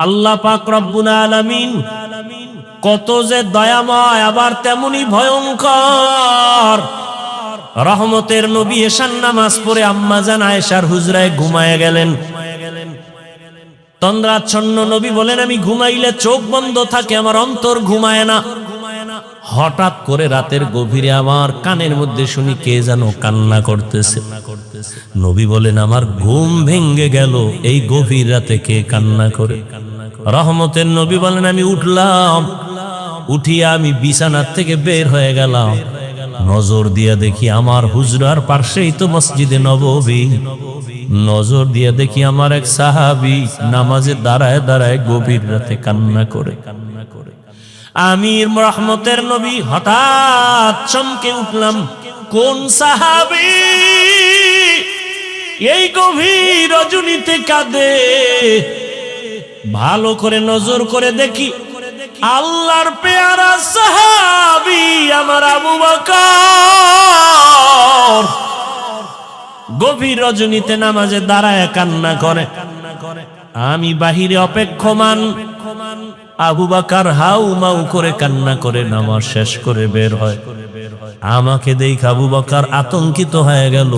আল্লাহ পাক রব্বুল আলামিন কত যে দয়াময়, আবার তেমনি ভয়ঙ্কর। রহমতের নবী এশার নামাজ পড়ে আম্মাজান আয়েশার হুজরায় ঘুমায় গেলেন। তন্দ্রাচ্ছন্ন নবী বলেন, আমি ঘুমাইলে চোখ বন্ধ থাকে, আমার অন্তর ঘুমায় না। হঠাৎ করে রাতের গভীরে আমার কানের মধ্যে শুনি কে যেন কান্না করতেছে। নবী বলেন, আমার ঘুম ভেঙ্গে গেল, এই গভীর রাতে কে কান্না করে? রহমতের নবী বলেন, আমি উঠলাম, উঠিয়া আমি বিছানার থেকে বের হয়ে গেলাম। নজর দিয়া দেখি আমার হুজরার পাশেই তো মসজিদে নববী। নজর দিয়া দেখি আমার এক সাহাবী নামাজে দাঁড়ায় দাঁড়ায় গভীর রাতে কান্না করে। আমি রহমতের নবী হঠাৎ চমকে উঠলাম, কোন সাহাবী এই গভীর রজনীতে কাঁদে? ভালো করে নজর করে দেখি, আল্লাহর পেয়ারা সাহাবী আমার আবু বকর গভীর রজনীতে নামাজে দাঁড়ায় কান্না করে। আমি বাহিরে অপেক্ষমান, আবু বকর হাউ মাউ করে কান্না করে নামাজ শেষ করে বের হয়। আমাকে দেখে আবু বকর আতঙ্কিত হয়ে গেল।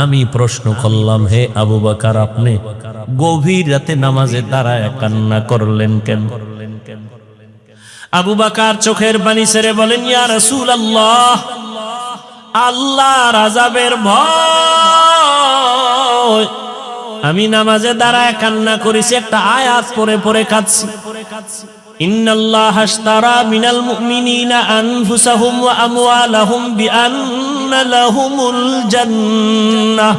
আমি প্রশ্ন করলাম, হে আবু বকর, আপনি গভীর রাতে নামাজে দাঁড়ায় কান্না করলেন কেন? আবু বকর চোখের পানি ছেড়ে বলেন, ইয়া রাসূলুল্লাহ, আল্লাহর আযাবের ভয় আমি নামাজে দাঁড়ায় কান্না করেছি, একটা আয়াত পড়ে পড়ে কাঁদছি। ইন্নাল্লাহা আশতারা মিনাল মুমিনিনা আনফুসাহুম ওয়া আমওয়ালাহুম বিআন্না লাহুমুল জান্নাহ।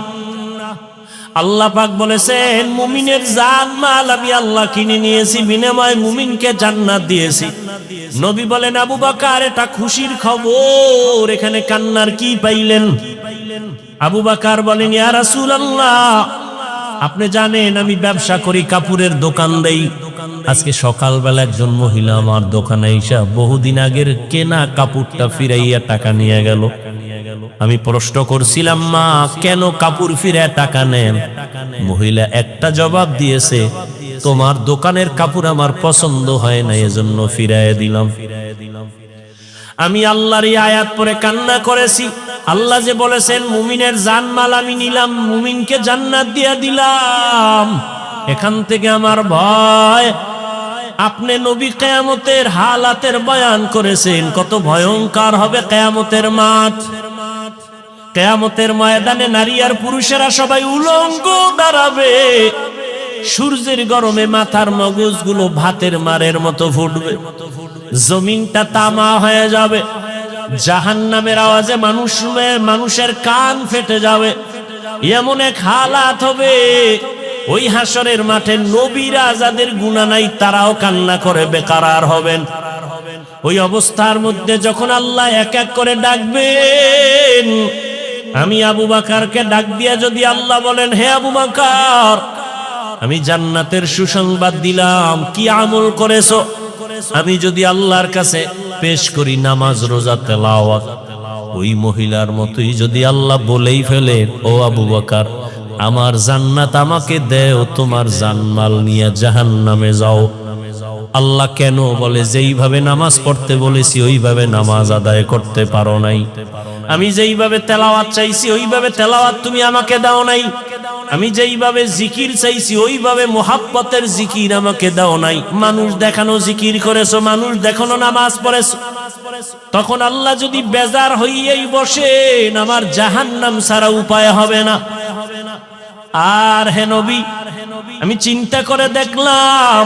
আল্লাহ পাক বলেছেন, মুমিনের জান মাল আমি আল্লাহ কিনে নিয়েছি, বিনিময়ে মুমিনকে জান্নাত দিয়েছি। নবী বলেন, আবু বকর এটা খুশির খবর, এখানে কান্নার কি পাইলেন? আবু বকর বলেন, ইয়া রাসূলুল্লাহ, আপনি জানেন আমি ব্যবসা করি, কাপড়ের দোকান দেই। আজকে সকালবেলা একজন মহিলা আমার দোকানে এসে বহুদিন আগের কেনা কাপড়টা ফিরাইয়া টাকা নিয়ে গেল। আমি প্রশ্ন করছিলাম, মা কেন কাপড় ফিরায় টাকা নেন? মহিলা একটা জবাব দিয়েছে, তোমার দোকানের কাপড় আমার পছন্দ হয় না, এজন্য ফিরাইয়া দিলাম। আমি আল্লাহর এই আয়াত পড়ে কান্না করেছি। আল্লাহ যে বলেছেন, মুমিনের জানমাল আমি নিলাম, মুমিনকে জান্নাত দিয়া দিলাম। এখান থেকে আমার ভয়, আপনি নবী কিয়ামতের হালাতের বয়ান করেছেন, কত ভয়ঙ্কর হবে কিয়ামতের মাঠ। কিয়ামতের ময়দানে নারী আর পুরুষেরা সবাই উলঙ্গ দাঁড়াবে। সূর্যের গরমে মাথার মগজগুলো ভাতের মারের মতো ফুটবে, জমিনটা তামা হয়ে যাবে। জাহান্নামের আওয়াজে মানুষের কান ফেটে যাবে। এমন এক হালাত হবে, ওই হাসরের মাঠে নবীরা যাদের গুনাহ নাই তারাও কান্না করে বেকারার হবেন। ওই অবস্থার মধ্যে যখন আল্লাহ এক এক করে ডাকবেন, আমি আবু বকরকে ডাক দিয়া যদি আল্লাহ বলেন, হে আবু বকর, আমি জান্নাতের সুসংবাদ দিলাম, কি আমল করেছো? আমি যদি আল্লাহর কাছে পেশ করি নামাজ, রোজা, তেলাওয়াত, ওই মহিলার মতোই যদি আল্লাহ বলেই ফেলে, ও আবু বকর, আমার জান্নাত আমাকে দেও, তোমার জানমাল নিয়ে জাহান্নামে যাও। আল্লাহ কেন বলে, যেইভাবে নামাজ পড়তে বলেছি ওইভাবে নামাজ আদায় করতে পারো নাই। আমি যেইভাবে তেলাওয়াত চাইছি ওইভাবে তেলাওয়াত তুমি আমাকে দাও নাই। আমি যেইভাবে জিকির চাইছি ওইভাবে মোহাব্বতের জিকির আমাকে দাও নাই। মানুষ দেখানো জিকির করেছো, মানুষ দেখানো নামাজ পড়েছো। তখন আল্লাহ যদি বেজার হইয়াই বসেন, আমার জাহান্নাম ছাড়া উপায় হবে না। আর হে নবী, আমি চিন্তা করে দেখলাম,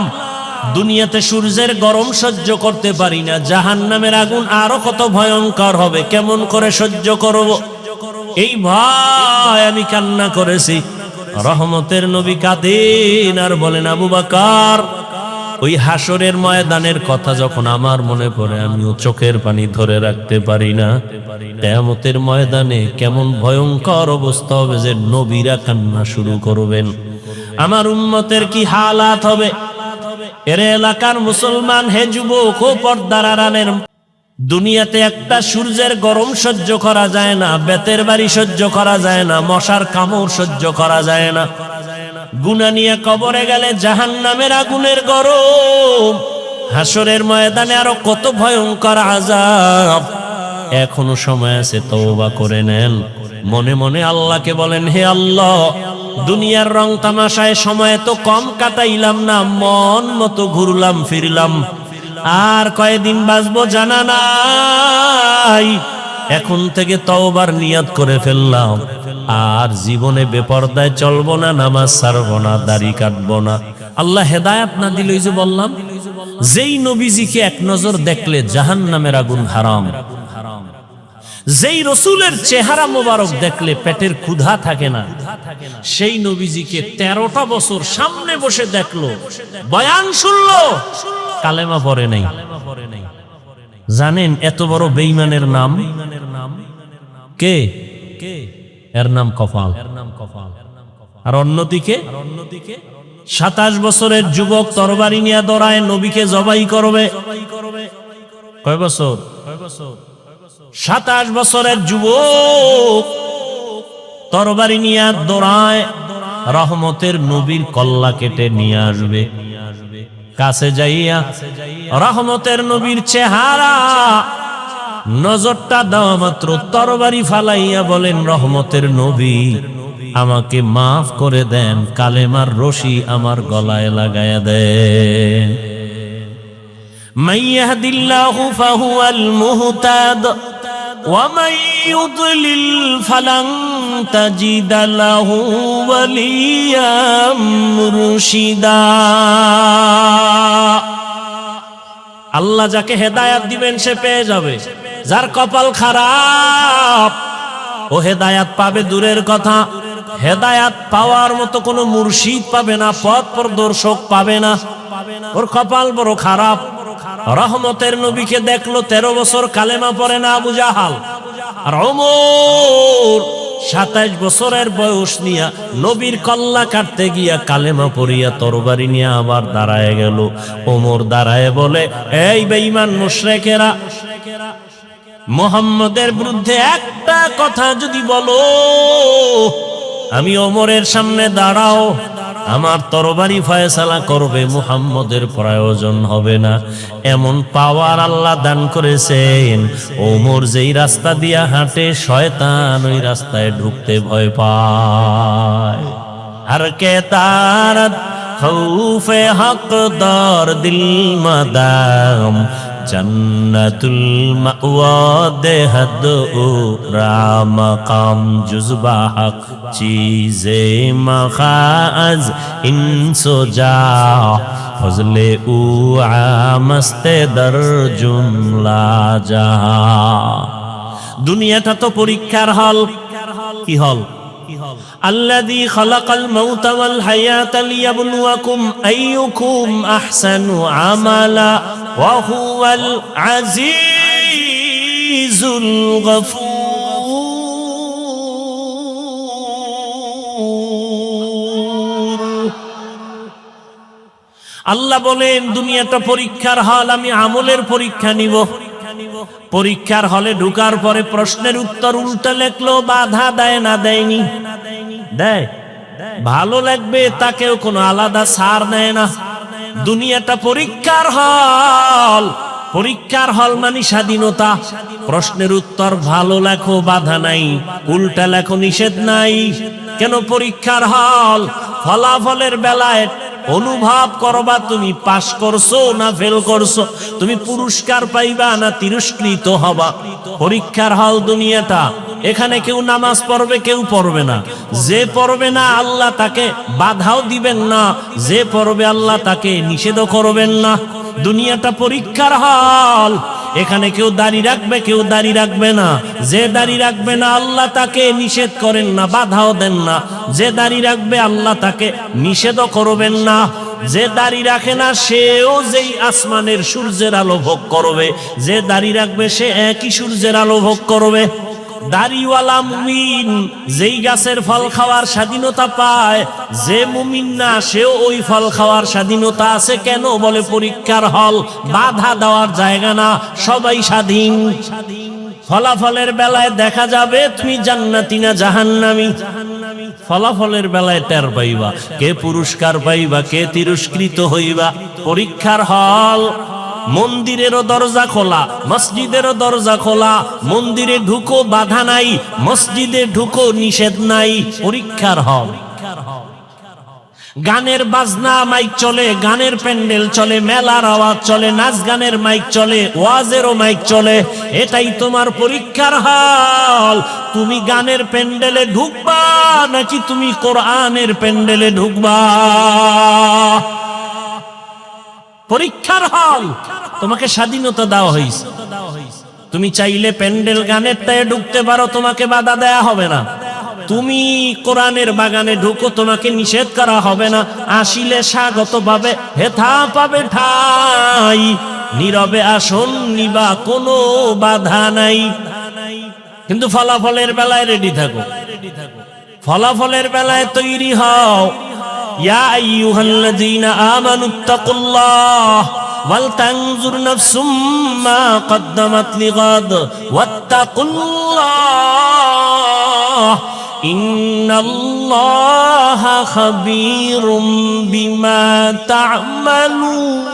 দুনিয়াতে সূর্যের গরম সহ্য করতে পারি না, জাহান্নামের আগুন আরো কত ভয়ঙ্কর হবে, কেমন করে সহ্য করব? এই ভয় আমি কান্না করেছি। রহমতের নবী কাঁদেন আর বলেন, আবু বকর, ওই হাসরের ময়দানের কথা যখন আমার মনে পড়ে, আমিও চোখের পানি ধরে রাখতে পারি না। কিয়ামতের ময়দানে কেমন ভয়ঙ্কর অবস্থা হবে যে নবীরা কান্না শুরু করবেন। আমার উম্মতের কি হালাত হবে? এর এলাকার মুসলমান, হে যুবক ও পর্দার আড়ালের, দুনিয়াতে একটা সূর্যের গরম সহ্য করা যায় না, বেতের বাড়ি সহ্য করা যায় না, মশার কামড় সহ্য করা যায় না। গুনাহ নিয়ে কবরে গেলে জাহান্নামের আগুনের গরম, হাসরের ময়দানে আরো কত ভয়ঙ্কর আযাব। এখনো সময় আছে, তওবা করে নেন। মনে মনে আল্লাহকে বলেন, হে আল্লাহ, দুনিয়ার রং তামাশায় সময় তো কম কাটাইলাম না, মন মতো ঘুরলাম ফিরলাম, আর কয়দিন বাঁচবো জানা নাই। এখন থেকে তওবার নিয়ত করে ফেললাম, আর জীবনে বেপরদায় চলবো না, নামাজ ছাড়বো না, দাড়ি কাটবো না। আল্লাহ হেদায়েত না দিলে, ওই যে বললাম, যেই নবীজিকে এক নজর দেখলে জাহান্নামের আগুন হারাম, যেই রসুলের চেহারা মোবারক দেখলে পেটের ক্ষুধা থাকে না, সেই নবীজিকে 13টা বছর সামনে বসে দেখলো, বয়ান শুনলো, কালেমা পড়ে নাই। জানেন এত বড় বেঈমানের নাম কে? এর নাম কপাল। আর অন্যদিকে 27 বছরের যুবক তরবারি নিয়ে দৌড়ায়, নবীকে জবাই করবে। কয় বছর? 27 বছরের যুবক তরবারি নিয়ে দৌড়ায়, রহমতের নবীর কল্লা কেটে নিয়ে আসবে। কাছে যাইয়া রহমতের নবীর চেহারা নজরটা দেওয়া মাত্র তরবারি ফালাইয়া বলেন, রহমতের নবী, আমাকে মাফ করে দেন, কালেমার রশি আমার গলায় লাগায়া দেন। মাইয়াহদিল্লাহু ফাহুয়াল মুহতাদ ওয়া মান ইউদ্লিল ফালান তাজিদা লাহু ওয়ালিয়াম মুরশিদা। আল্লাহ যাকে হেদায়াত দিবেন সে পেয়ে যাবে, যার কপাল খারাপ ও হেদায়াত পাবে দূরের কথা, হেদায়াত পাওয়ার মতো কোনো মুর্শিদ পাবে না, পথ প্রদর্শক পাবে না, ওর কপাল বড় খারাপ। রহমতের নবীকে দেখলো, 13 বছর কালেমা পড়ে না আবু জাহাল। আর ওমর 27 বছরের বয়স নিয়া নবীর কল্লা কাটতে গিয়া কালেমা পড়িয়া তরবারি নিয়ে আবার দাঁড়ায় গেল। ওমর দাঁড়ায় বলে, এই বেঈমান মুশরিকেরা, মুহাম্মদের বিরুদ্ধে একটা কথা যদি বলো, আমি ওমরের সামনে দাঁড়াও, আমার তরবারি ফয়সালা করবে, মুহাম্মদের প্রয়োজন হবে না। এমন পাওয়ার আল্লাহ দান করেছেন, ওমর যেই রাস্তা দিয়া হাঁটে শয়তান ওই রাস্তায় ঢুকতে ভয় পায়। আর কে তারত খৌফে হকদার দিল মাদাম, জন্নতুল মাওয়া দেহদ রামকাম জুজবা হক চীজে মখাজ ইনসো যা ফজলে উ আমস্তে দর জুমলা যা। দুনিয়াটা তো পরীক্ষার হল। কি হল? الذي خلق الموت والحياة ليبلوكم أيكم أحسن عملا وهو العزيز الغفور। আল্লাহ বলেন দুনিয়াটা পরীক্ষার হল, আমি আমলের পরীক্ষা নিব। পরীক্ষার হলে ঢুকার পরে প্রশ্নের উত্তর উল্টা লেখলো, বাধা দেয় না? দেয়নি? দেয়। ভালো লাগবে তাকেও কোনো আলাদা ছাড় নেয় না। দুনিয়াটা পরীক্ষার হল। পরীক্ষার হল মানে স্বাধীনতা। প্রশ্নের উত্তর ভালো লেখো, বাধা নাই, উল্টা লেখো, নিষেধ নাই। কেন পরীক্ষার হল? ফলাফলের বেলায় অনুভব করবা তুমি পাস করছো না ফেল করছো, তুমি পুরস্কার পাইবা না তিরস্কৃত হবা। পরীক্ষার হল দুনিয়াটা। এখানে কেউ নামাজ পড়বে, কেউ পড়বে না। যে পড়বে না আল্লাহ তাকে বাধাও দিবেন না, যে পড়বে আল্লাহ তাকে নিষেধও করবেন না। দুনিয়াটা পরীক্ষার হল। এখানে কেউ দাড়ি রাখবে, কেউ দাড়ি রাখবে না। যে দাড়ি রাখবে না আল্লাহ তাকে নিষেধ করেন না, বাধাও দেন না। যে দাড়ি রাখবে আল্লাহ তাকে নিষেধও করবেন না। যে দাড়ি রাখে না সেও যেই আসমানের সূর্যের আলো ভোগ করবে, যে দাড়ি রাখবে সে একই সূর্যের আলো ভোগ করবে। দাড়িওয়ালা মুমিন যেই গাছের ফল খাওয়ার স্বাধীনতা পায়, যে মুমিন না সেও ওই ফল খাওয়ার স্বাধীনতা আছে। কেন? বলে পরীক্ষার হল, বাধা দেওয়ার জায়গা না, সবাই স্বাধীন। ফলাফলের বেলায় দেখা যাবে তুমি জান্নাতি না জাহান্নামী। ফলাফলের বেলায় টের পাইবা কে পুরস্কার পাইবা কে তিরস্কৃত হইবা। পরীক্ষার হল। মন্দিরেরও দরজা খোলা, মসজিদেরও দরজা খোলা। মন্দিরে ঢুকো বাধা নাই, মসজিদে ঢুকো নিষেধ নাই। পরীক্ষার হল। গানের বাজনা মাইক চলে, গানের প্যান্ডেল চলে, মেলার আওয়াজ চলে, নাচ গানের মাইক চলে, ওয়াজেরও মাইক চলে। এটাই তোমার পরীক্ষার হল। তুমি গানের প্যান্ডেলে ঢুকবা নাকি তুমি কোরআনের প্যান্ডেলে ঢুকবা? পরীক্ষার হল। তোমাকে স্বাধীনতা দেওয়া হয়েছে, তুমি চাইলে প্যান্ডেল গানেরটায় ঢুকতে পারো, তোমাকে বাধা দেয়া হবে না। তুমি কোরআনের বাগানে ঢুকো, তোমাকে নিষেধ করা হবে না। আসিলে স্বাগত পাবে, হেথা পাবে ঠাই। নীরবে আসন নিবা, কোনো বাধা নাই। কিন্তু ফলাফলের বেলায় রেডি থাকো, ফলাফলের বেলায় তৈরি হও। ইয়া আইয়ুহাল্লাযীনা আমানুত্তাকুল্লাহ ওয়াল তানজুর নাফসুম মা কদ্দামাত লিগাদ ওয়াত্তাকুল্লাহ ইন্নাল্লাহা খাবীরুম বিমা তা'মালুন।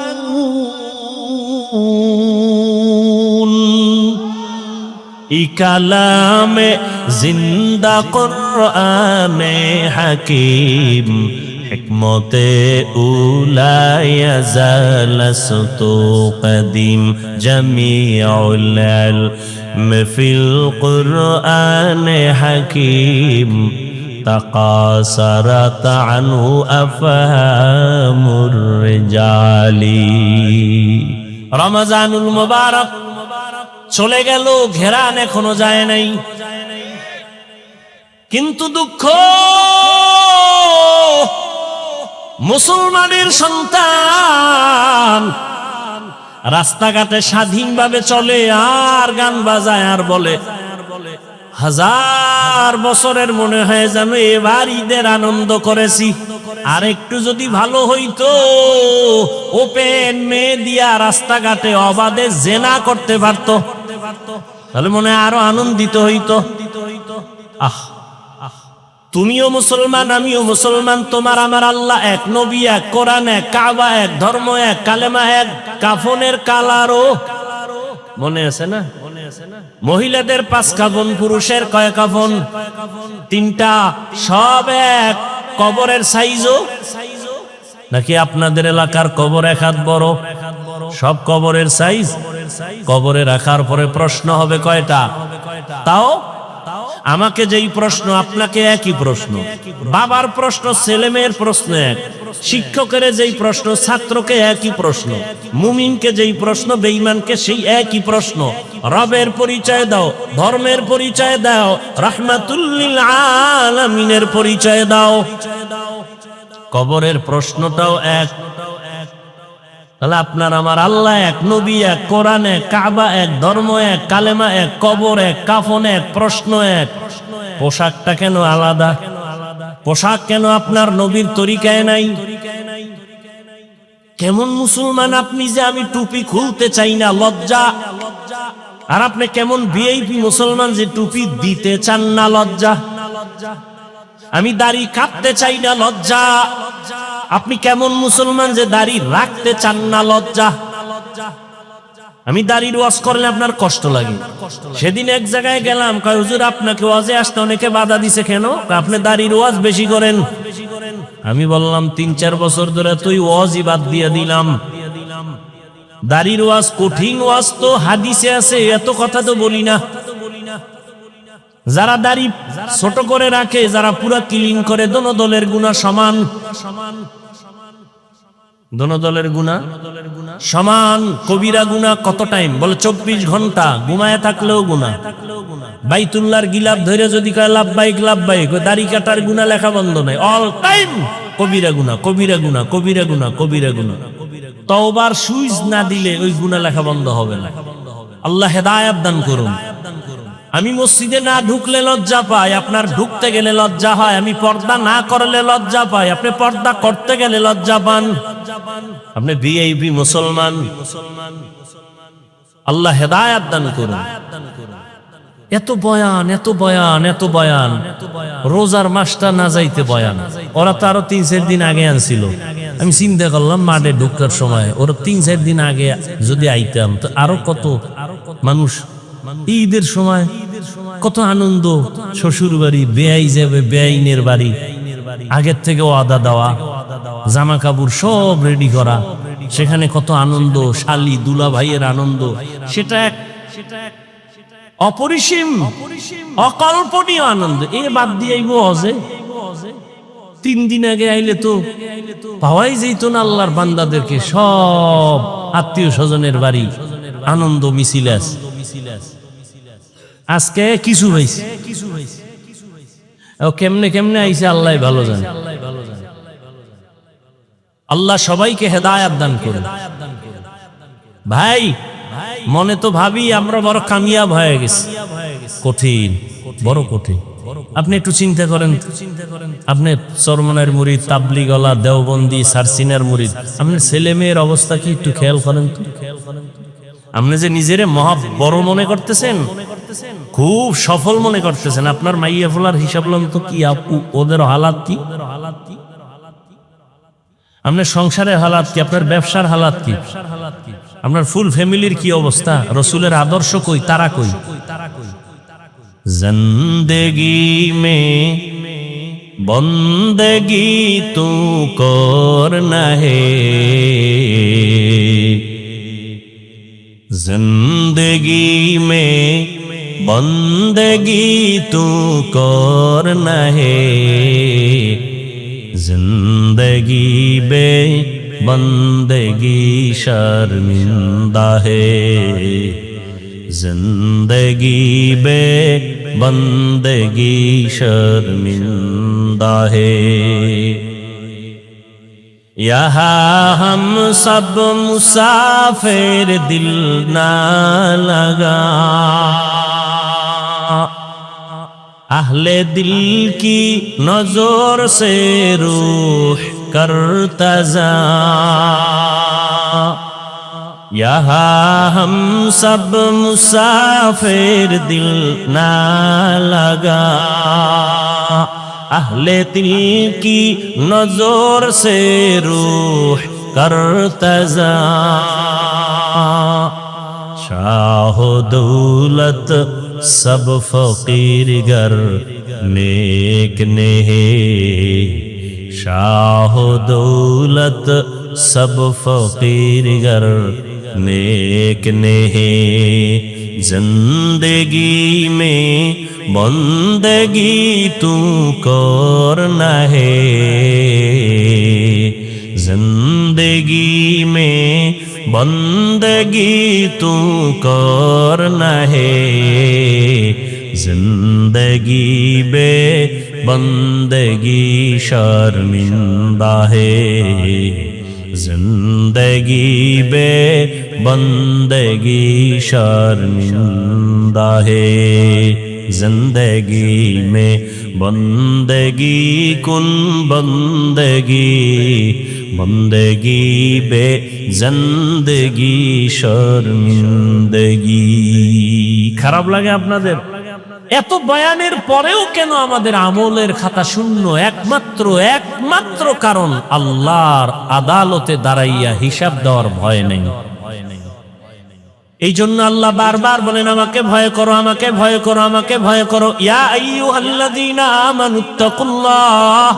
ই কালামে জিন্দা কুরআনে হাকীম হিকমতে উলায়া জালাসতু কদিম জামিউল ইলম ফিল কুরআনে হাকীম তাকাসারাত আনহু আফহামুর রিজালি। রমজানুল মুবারক চলে গেল, ঘেরান এখনো যায় নাই। কিন্তু দুঃখ, মুসলমানের সন্তান রাস্তাঘাটে স্বাধীনভাবে চলে আর গান বাজায় আর বলে, হাজার বছরের মনে হয় যেন এবার ঈদের আনন্দ করেছি। আর একটু যদি ভালো হইতো, ওপেন মেয়ে দিয়া রাস্তাঘাটে অবাধে জেনা করতে পারতো, তাহলে মনে হয় আরো আনন্দিত হইতো। আহ, তুমিও মুসলমান, আমিও মুসলমান, তোমার আমার আল্লাহ এক, নবী এক, কোরআন এক, কাবা এক, ধর্ম এক, কালেমা এক, কাফনের কালারও মনে আছে না? মহিলাদের 5 কাফন, পুরুষের কয় কাফন? 3টা, সব এক। কবরের সাইজও নাকি আপনাদের এলাকার কবর 1 হাত বড়? সব কবরের সাইজ। কবরে রাখার পরে প্রশ্ন হবে কয়টা? তাও আমাকে যেই প্রশ্ন, আপনাকে একই প্রশ্ন। বাবার প্রশ্ন, ছেলে মেয়ের প্রশ্ন এক। শিক্ষকের যেই প্রশ্ন, ছাত্রকে একই প্রশ্ন। মুমিনকে যেই প্রশ্ন, বেঈমানকে সেই একই প্রশ্ন। রবের পরিচয় দাও, ধর্মের পরিচয় দাও, রাহমাতুল লিল আলামিনের পরিচয় দাও। কবরের প্রশ্নটাও এক। তাহলে আপনার আমার আল্লাহ এক, নবী এক, কোরআন এক, কাবা এক, ধর্ম এক, কালেমা এক, কবর এক, কাফন এক, প্রশ্ন এক। পোশাকটা কেন আলাদা? পোশাক কেন আপনার নবীর তরিকায় নাই? কেমন মুসলমান আপনি যে আমি টুপি খুলতে চাই না, লজ্জা। আর আপনি কেমন ভিআইপি মুসলমান যে টুপি দিতে চান না, লজ্জা। আমি দাড়ি কাটতে চাই না, লজ্জা। আপনি কেমন মুসলমান যে দাড়ি রাখতে চান না, লজ্জা। আমি দাড়ির ওয়াজ করলে আপনার কষ্ট লাগে। সেদিন এক জায়গায় গেলাম, কয় হুজুর আপনাকে ওয়াজে আসতে অনেকে বাধা দিছে কেন? আপনি দাড়ির ওয়াজ বেশি করেন। আমি বললাম 3-4 বছর ধরে তুই ওয়াজই বাদ দিয়ে দিলাম। দাড়ির ওয়াজ কঠিন ওয়াজ তো হাদিসে আছে, এত কথা তো বলি না। যারা দাড়ি ছোট করে রাখে, যারা পুরা ক্লিন করে, দোনো দলের গুনাহ সমান। দোনো দলের গুনাহ সমান। কবিরা গুনাহ কত টাইম? বলে 24 ঘন্টা ঘুমায় থাকলেও গুনাহ। বাইতুল্লাহর গিলাফ ধরে যদি কয় লাব্বাইক লাব্বাইক, দাড়ি কাটার গুনাহ লেখা বন্ধ নাই, অল টাইম কবিরা গুনাহ, কবিরা গুনাহ, কবিরা গুনাহ, কবিরা গুনাহ। তওবার সুইচ না দিলে ওই গুনাহ লেখা বন্ধ হবে না। আল্লাহ হেদায়েত দান করুন। আমি মসজিদে না ঢুকলে লজ্জা পাই, আপনার ঢুকতে গেলে লজ্জা হয়। আমি পর্দা না করলে লজ্জা পাই, আপনি পর্দা করতে গেলে লজ্জা পান। আপনি ভিআইপি মুসলমান। আল্লাহ হেদায়েত দান করুন। এত বয়ান, এত বয়ান, এত বয়ান, রোজার মাসটা না যাইতে বয়ান। ওরা তো আরো 3-4 দিন আগে আনছিল। আমি চিন্তা করলাম মাঠে ঢুকার সময় ওরা 3-4 দিন আগে যদি আইতাম তো আরো কত মানুষ। ঈদের সময় কত আনন্দ, শ্বশুর বাড়ি, বেয়াই যাবে বেআইনের বাড়ি, আগের থেকে ওয়াদা দেওয়া, জামা কাপড় সব রেডি করা, সেখানে কত আনন্দ, শালি দুলা ভাইয়ের আনন্দ, সেটা এক অপরিসীম অকল্পনীয় আনন্দ। এ বাদ দিয়ে আইব হজে, 3 দিন আগে আইলে তো পাওয়াই যেত না আল্লাহর বান্দাদেরকে। সব আত্মীয় স্বজনের বাড়ি আনন্দ মিছিল আছে। আজকে কিছু হয়েছে, কেমনে কেমনে আইছে আল্লাহ ভালো জানে। আল্লাহ সবাইকে হেদায়াত দান করুন। ভাই মনে তো ভাবি আমরা বড় কামিয়াব হয়ে গেছি, কঠিন, বড় কঠিন। আপনি একটু চিন্তা করেন, আপনি চরমনের মুরিদ, তাবলিগওয়ালা, দেওবন্দি, সারসিনার মুরিদ, আপনার ছেলে মেয়ের অবস্থা কি একটু খেয়াল করেন তো। আপনি যে নিজেরে মহা বড় মনে করতেছেন, খুব সফল মনে করতেছেন, আপনার মাইয়া ফোলার হিসাব লন তো কি, ওদের হালাত কি, আপনার সংসারের হালাত কি, আপনার ব্যবসার হালাত কি, আপনার ফুল ফ্যামিলির কি অবস্থা, রসুলের আদর্শ কই, তারা কই। জিন্দেগি মে বন্দেগি তু করনা হে, जिंदगी में बंदगी तू करना है, जिंदगी बे बंदगी शर्मिंदा है, जिंदगी बे बंदगी शर्मिंदा है। यहाँ हम सब मुसाफिर दिल ना लगा, अहले दिल की नजर से रूह करता जा, यहाँ हम सब मुसाफिर दिल ना लगा, अहले दिल की नजर से रूह करता जा, शाह दौलत सब फकीर गर नेक ने है, शाह दौलत सब फकीर गर नेक ने है, जिंदगी में बंदगी तू करना है, जिंदगी में बंदगी तू करना है, जिंदगी बे बंदगी शर्मिंदा है, जिंदगी बे बंदगी शर्मिंदा है, जिंदगी में बंदगी कुन बंदगी, बंदगी बे जिंदगी शर्मिंदगी। খারাপ লাগে আপনাদের? এত বয়ানের পরেও কেন আমাদের আমলের খাতা শূন্য? একমাত্র কারণ আল্লাহর আদালতে দাঁড়াইয়া হিসাব দেওয়ার ভয় নেই। এই জন্য আল্লাহ বারবার বলেন আমাকে ভয় করো, আমাকে ভয় করো, আমাকে ভয় করো। ইয়া আইয়ুহাল্লাযীনা আমানুত্তাকুল্লাহ,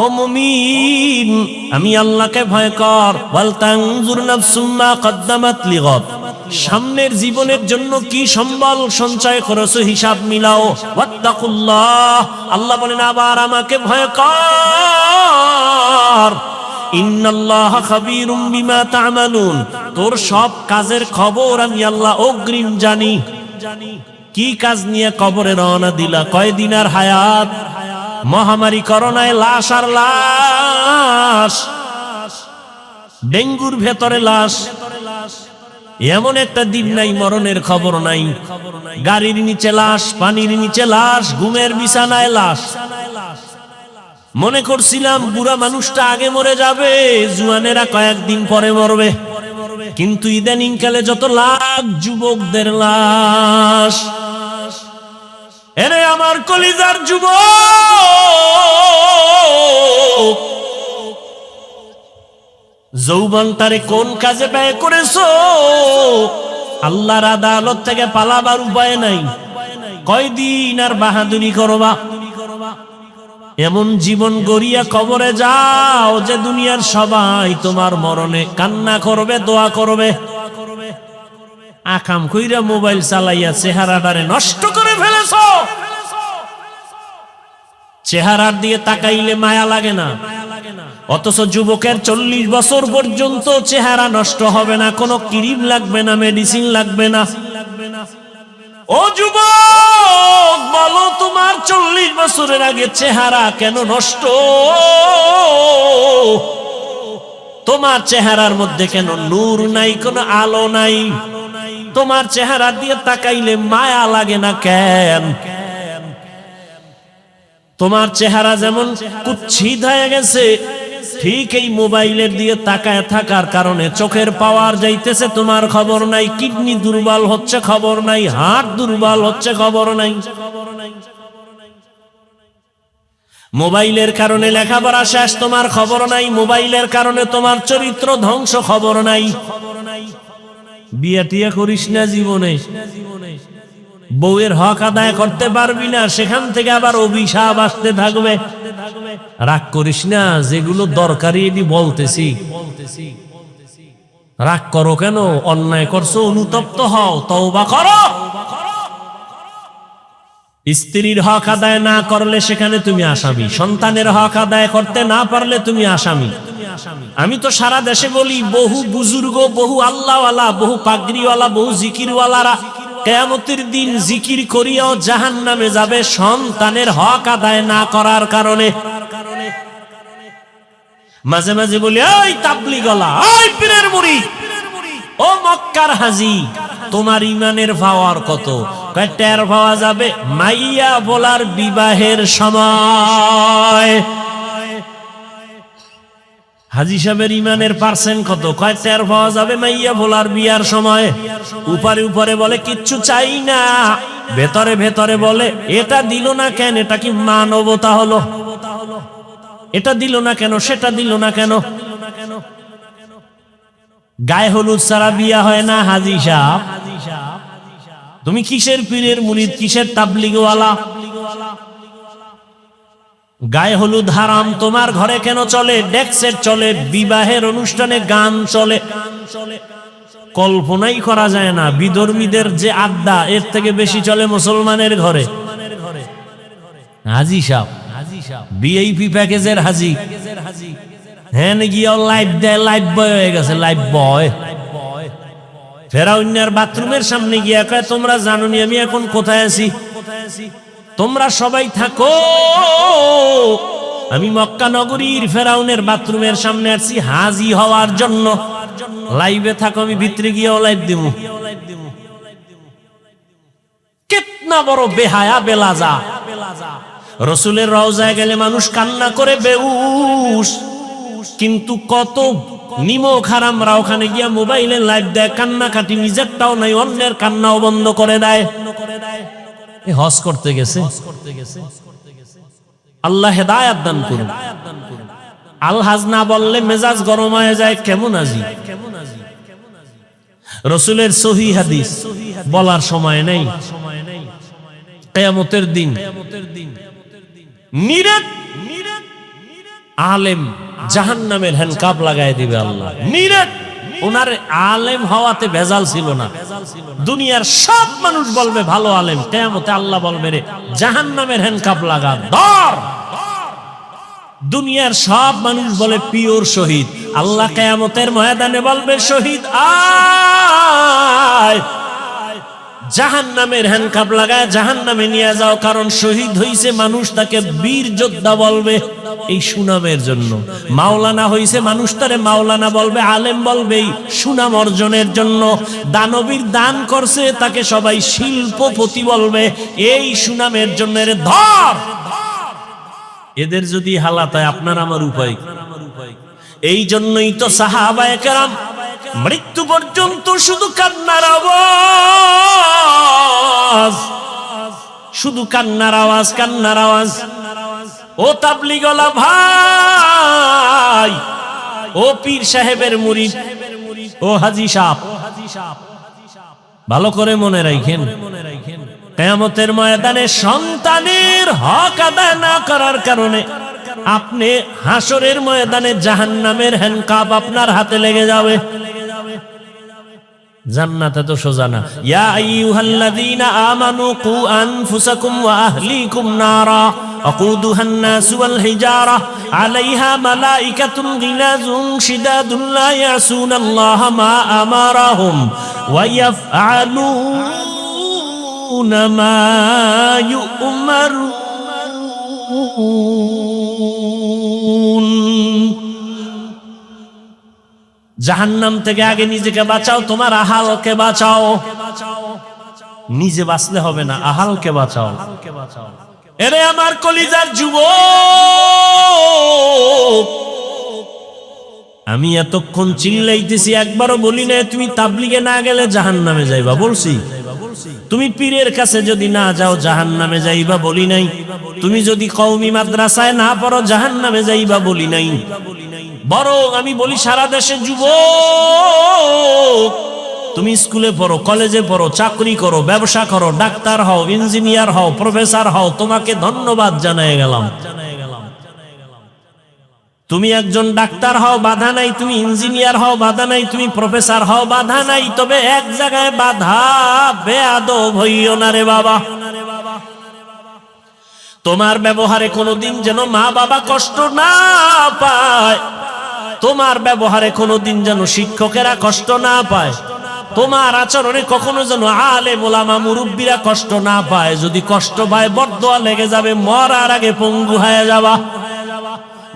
ও মুমিন আমি আল্লাহকে ভয় কর। ওয়াল তানজুর নাফসুম মা কদ্দামাত লিগাদ, সামনের জীবনের জন্য কি সম্বল সঞ্চয় করেছো হিসাব মিলাও। ওয়াত্তাকুল্লাহ, আল্লাহ বলেন আবার আমাকে ভয় কর। ইন্নাল্লাহা খাবীরুম বিমা তা'মালুন, তোর সব কাজের খবর আমি আল্লাহ অগ্রিম জানি। কি কাজ নিয়ে কবরে রওনা দিলা? কয়দিন আর হায়াত? মহামারী করোনায় লাশ আর লাশ, ডেঙ্গুর ভেতরে লাশ, এমন একটা দিন নাই মরণের খবর নাই। গাড়ির নিচে লাশ, পানির নিচে লাশ, ঘুমের বিছানায় লাশ। মনে করছিলাম বুড়া মানুষটা আগে মরে যাবে, জুয়ানেরা কয়েকদিন পরে মরবে, কিন্তু ইদানিং কালে যত লাখ যুবকদের লাশ, এরে আমার কলিজার যুবক, যৌবনটারে কোন কাজে ব্যয় করেছো? আল্লাহর আদালত থেকে পালাবার উপায় নাই। কয়দিন আর বাহাদুরি করবা? এমন জীবন গড়িয়া কবরে যাও যে দুনিয়ার সবাই তোমার মরণে কান্না করবে, দোয়া করবে। আকাম কইরা মোবাইল চালাইয়া চেহারাটারে নষ্ট করে ফেলেছো। চেহারার দিয়ে তাকাইলে মায়া লাগে না, অথচ যুবকের 40 বছর পর্যন্ত চেহারা নষ্ট হবে না, কোনো ক্রিম লাগবে না, মেডিসিন লাগবে না। ও যুবক, বলো তোমার 40 বছরের আগে চেহারা কেন নষ্ট? তোমার চেহারার মধ্যে কেন নূর নাই, কোনো আলো নাই? তোমার চেহারা দিয়ে তাকাইলে মায়া লাগে না কেন? তোমার চেহারা যেমন কুৎসিত হয়ে গেছে, ঠিক এই মোবাইলের দিয়ে তাকায় থাকার কারণে চোখের পাওয়ার যাইতেছে, তোমার খবর নাই। কিডনি দুর্বল হচ্ছে, খবর নাই। হার্ট দুর্বল হচ্ছে, খবর নাই। মোবাইলের কারণে লেখাপড়া শেষ, তোমার খবর নাই। মোবাইলের কারণে তোমার চরিত্র ধ্বংস, খবর নাই। বিয়া টিয়া করিস না জীবনে, বউয়ের হক আদায় করতে পারবি না, সেখান থেকে আবার অভিশাপ আসতে থাকবে। রাগ করিস না, যেগুলো দরকারি এটি বলতেছি। রাগ করো কেন? অন্যায় করছো, অনুতপ্ত হও, তওবা করো। স্ত্রীর হক আদায় না করলে সেখানে তুমি আসামি। সন্তানের হক আদায় করতে না পারলে তুমি আসামি। আমি তো সারা দেশে বলি, বহু বুজুর্গ, বহু আল্লাহওয়ালা, বহু পাগড়িওয়ালা, বহু জিকিরওয়ালারা কিয়ামতের দিন জিকির করিয়াও জাহান্নামে যাবে সন্তানের হক আদায় না করার কারণে। মাঝে মাঝে বলি, ওই তাবলীগওয়ালা, ওই পীরের মুরিদ, ও মক্কার হাজী, তোমার ইমানের পাওয়ার কত? টের পাওয়া যাবে মাইয়া বলার বিবাহের সময়। হাজী সাহেবের ইমানের পার্সেন্ট কত? টের পাওয়া যাবে মাইয়া বলার বিয়ার সময়। উপরে উপরে বলে কিচ্ছু চাই না, ভেতরে ভেতরে বলে এটা দিল না কেন? এটা কি মানবতা হলো? এটা দিল না কেন, সেটা দিল না কেন? গায়ে হলুদ ছাড়া বিয়া হয় না হাজী সাহেব। তুমি কিসের পীরের মুরিদ, কিসের তাবলীগওয়ালা? গায়ে হলুদ হারাম, তোমার ঘরে কেন চলে? ডেক্সের চলে, বিবাহের অনুষ্ঠানে গান চলে। কল্পনাই করা যায় না বিধর্মীদের যে আড্ডা, এর থেকে বেশি চলে মুসলমানের ঘরে। হাজী সাহেব ভিআইপি প্যাকেজের হাজী, হ্যাঁ গিয়ে লাইভ দেয়, লাইভ বয় হয়ে গেছে, লাইভ বয়। ফেরাউনের বাথরুমের সামনে গিয়া কয়, তোমরা জানো নি আমি এখন কোথায় আছি? তোমরা সবাই থাকো, আমি মক্কা নগরীর ফেরাউনের বাথরুমের সামনে আছি হাজী হওয়ার জন্য। লাইভে থাকো, আমি ভিতরে গিয়েও লাইভ দিব। কিতনা বড় বেহায়া বেলাজা! রসুলের রওজায় গেলে মানুষ কান্না করে বেহুশ, কিন্তু কত নিমক হারামরা ওখানে গিয়া মোবাইলে লাইভ দেয়, কান্নাকাটি নিজেরটাও নাই, অন্যের কান্নাও বন্ধ করে দেয়। হজ করতে গেছে, আল্লাহ হেদায়েত দান করুন। আলহাজ না বললে মেজাজ গরম হয়ে যায়, কেমন আজি? রসুলের সহিহ হাদিস বলার সময় নেই। কিয়ামতের দিন নিরেট আলেম জাহান্নামের হ্যান্ডকাপ লাগাই দিবে আল্লাহ। নিরেট ওনার আলেম হওয়াতে ভেজাল ছিল না। দুনিয়ার সব মানুষ বলবে ভালো আলেম, কিয়ামতে আল্লাহ বলবে রে জাহান্নামের হ্যান্ডকাপ লাগা ধর। দুনিয়ার সব মানুষ বলে পিওর শহীদ, আল্লাহ কিয়ামতের ময়দানে বলবে শহীদ আয়, জাহান্নামের হ্যান্ডকাপ লাগায় জাহান্নামে নিয়ে যাও। কারণ শহীদ হইছে মানুষ তাকে বীর যোদ্ধা বলবে এই সুনামের জন্য। মাওলানা হইছে মানুষ তারে মাওলানা বলবে, আলেম বলবে এই সুনাম অর্জনের জন্য। দানবীর দান করছে তাকে সবাই শিল্পপতি বলবে এই সুনামের জন্য। রে ধর, এদের যদি হালাত হয় আপনার আমার উপায়। এই জন্যই তো সাহাবায়ে কেরাম মৃত্যু পর্যন্ত শুধু কান্নার আওয়াজ। শুধু কান্নার আওয়াজ, কান্নার আওয়াজ। ও তাবলীগওয়ালা ভাই, ও পীর সাহেবের মুরিদ, ও হাজী সাহেব, ভালো করে মনে রাখেন, কিয়ামতের ময়দানে সন্তানের হক আদায় না করার কারণে আপনি হাসরের ময়দানে জাহান্নামের হ্যান্ডকাপ আপনার হাতে লেগে যাবে। জান্নাতে তো সোজা না। ইয়া আইয়ুহাল্লাযীনা আমানু কু আনফুসাকুম ওয়া আহলিকুম নারা আকুদুহান নাসু ওয়াল হিজারা আলাইহা মালাইকাতুন গিলাযুন শিদাদুন লা ইয়াসুনাল্লাহা মা আমারাহুম ওয়া ইয়াফআলুনা মা ইউমারুন। জাহান্নাম থেকে আগে নিজেকে বাঁচাও, তোমার আহালকে বাঁচাও। নিজে বাঁচলে হবে না, আহালকে বাঁচাও। এরে আমার কলিজার যুবক, আমি এতক্ষণ চিল্লাইতেছি, একবারও বলি না তুমি তাবলীগে না গেলে জাহান্নামে যাইবা, বলছি? তুমি পীরের কাছে যদি না যাও জাহান্নামে যাইবা, বলি নাই? তুমি যদি কওমি মাদ্রাসায় না পড়ো জাহান্নামে যাইবা, বলি নাই? বরং আমি বলি সারা দেশে যুবক, তুমি স্কুলে পড়ো, কলেজে পড়ো, চাকরি করো, ব্যবসা করো, ডাক্তার হও, ইঞ্জিনিয়ার হও, প্রফেসর হও, তোমাকে ধন্যবাদ জানাই গেলাম। তুমি একজন ডাক্তার হও, বাধা নাই। তুমি ইঞ্জিনিয়ার হও, বাধা নাই। তুমি প্রফেসর হও, বাধা নাই। তবে এক জায়গায় বাধা, বেয়াদব হইও না রে বাবা। তোমার ব্যবহারে কোনোদিন যেন মা বাবা কষ্ট না পায়, তোমার ব্যবহারে কোনোদিন যেন শিক্ষকেরা কষ্ট না পায়, তোমার আচরণে কখনো যেন আলেম ওলামা মুরব্বীরা কষ্ট না পায়। যদি কষ্ট পায় বরদোয়া লেগে যাবে, মরার আগে পঙ্গু হয়ে যাবা।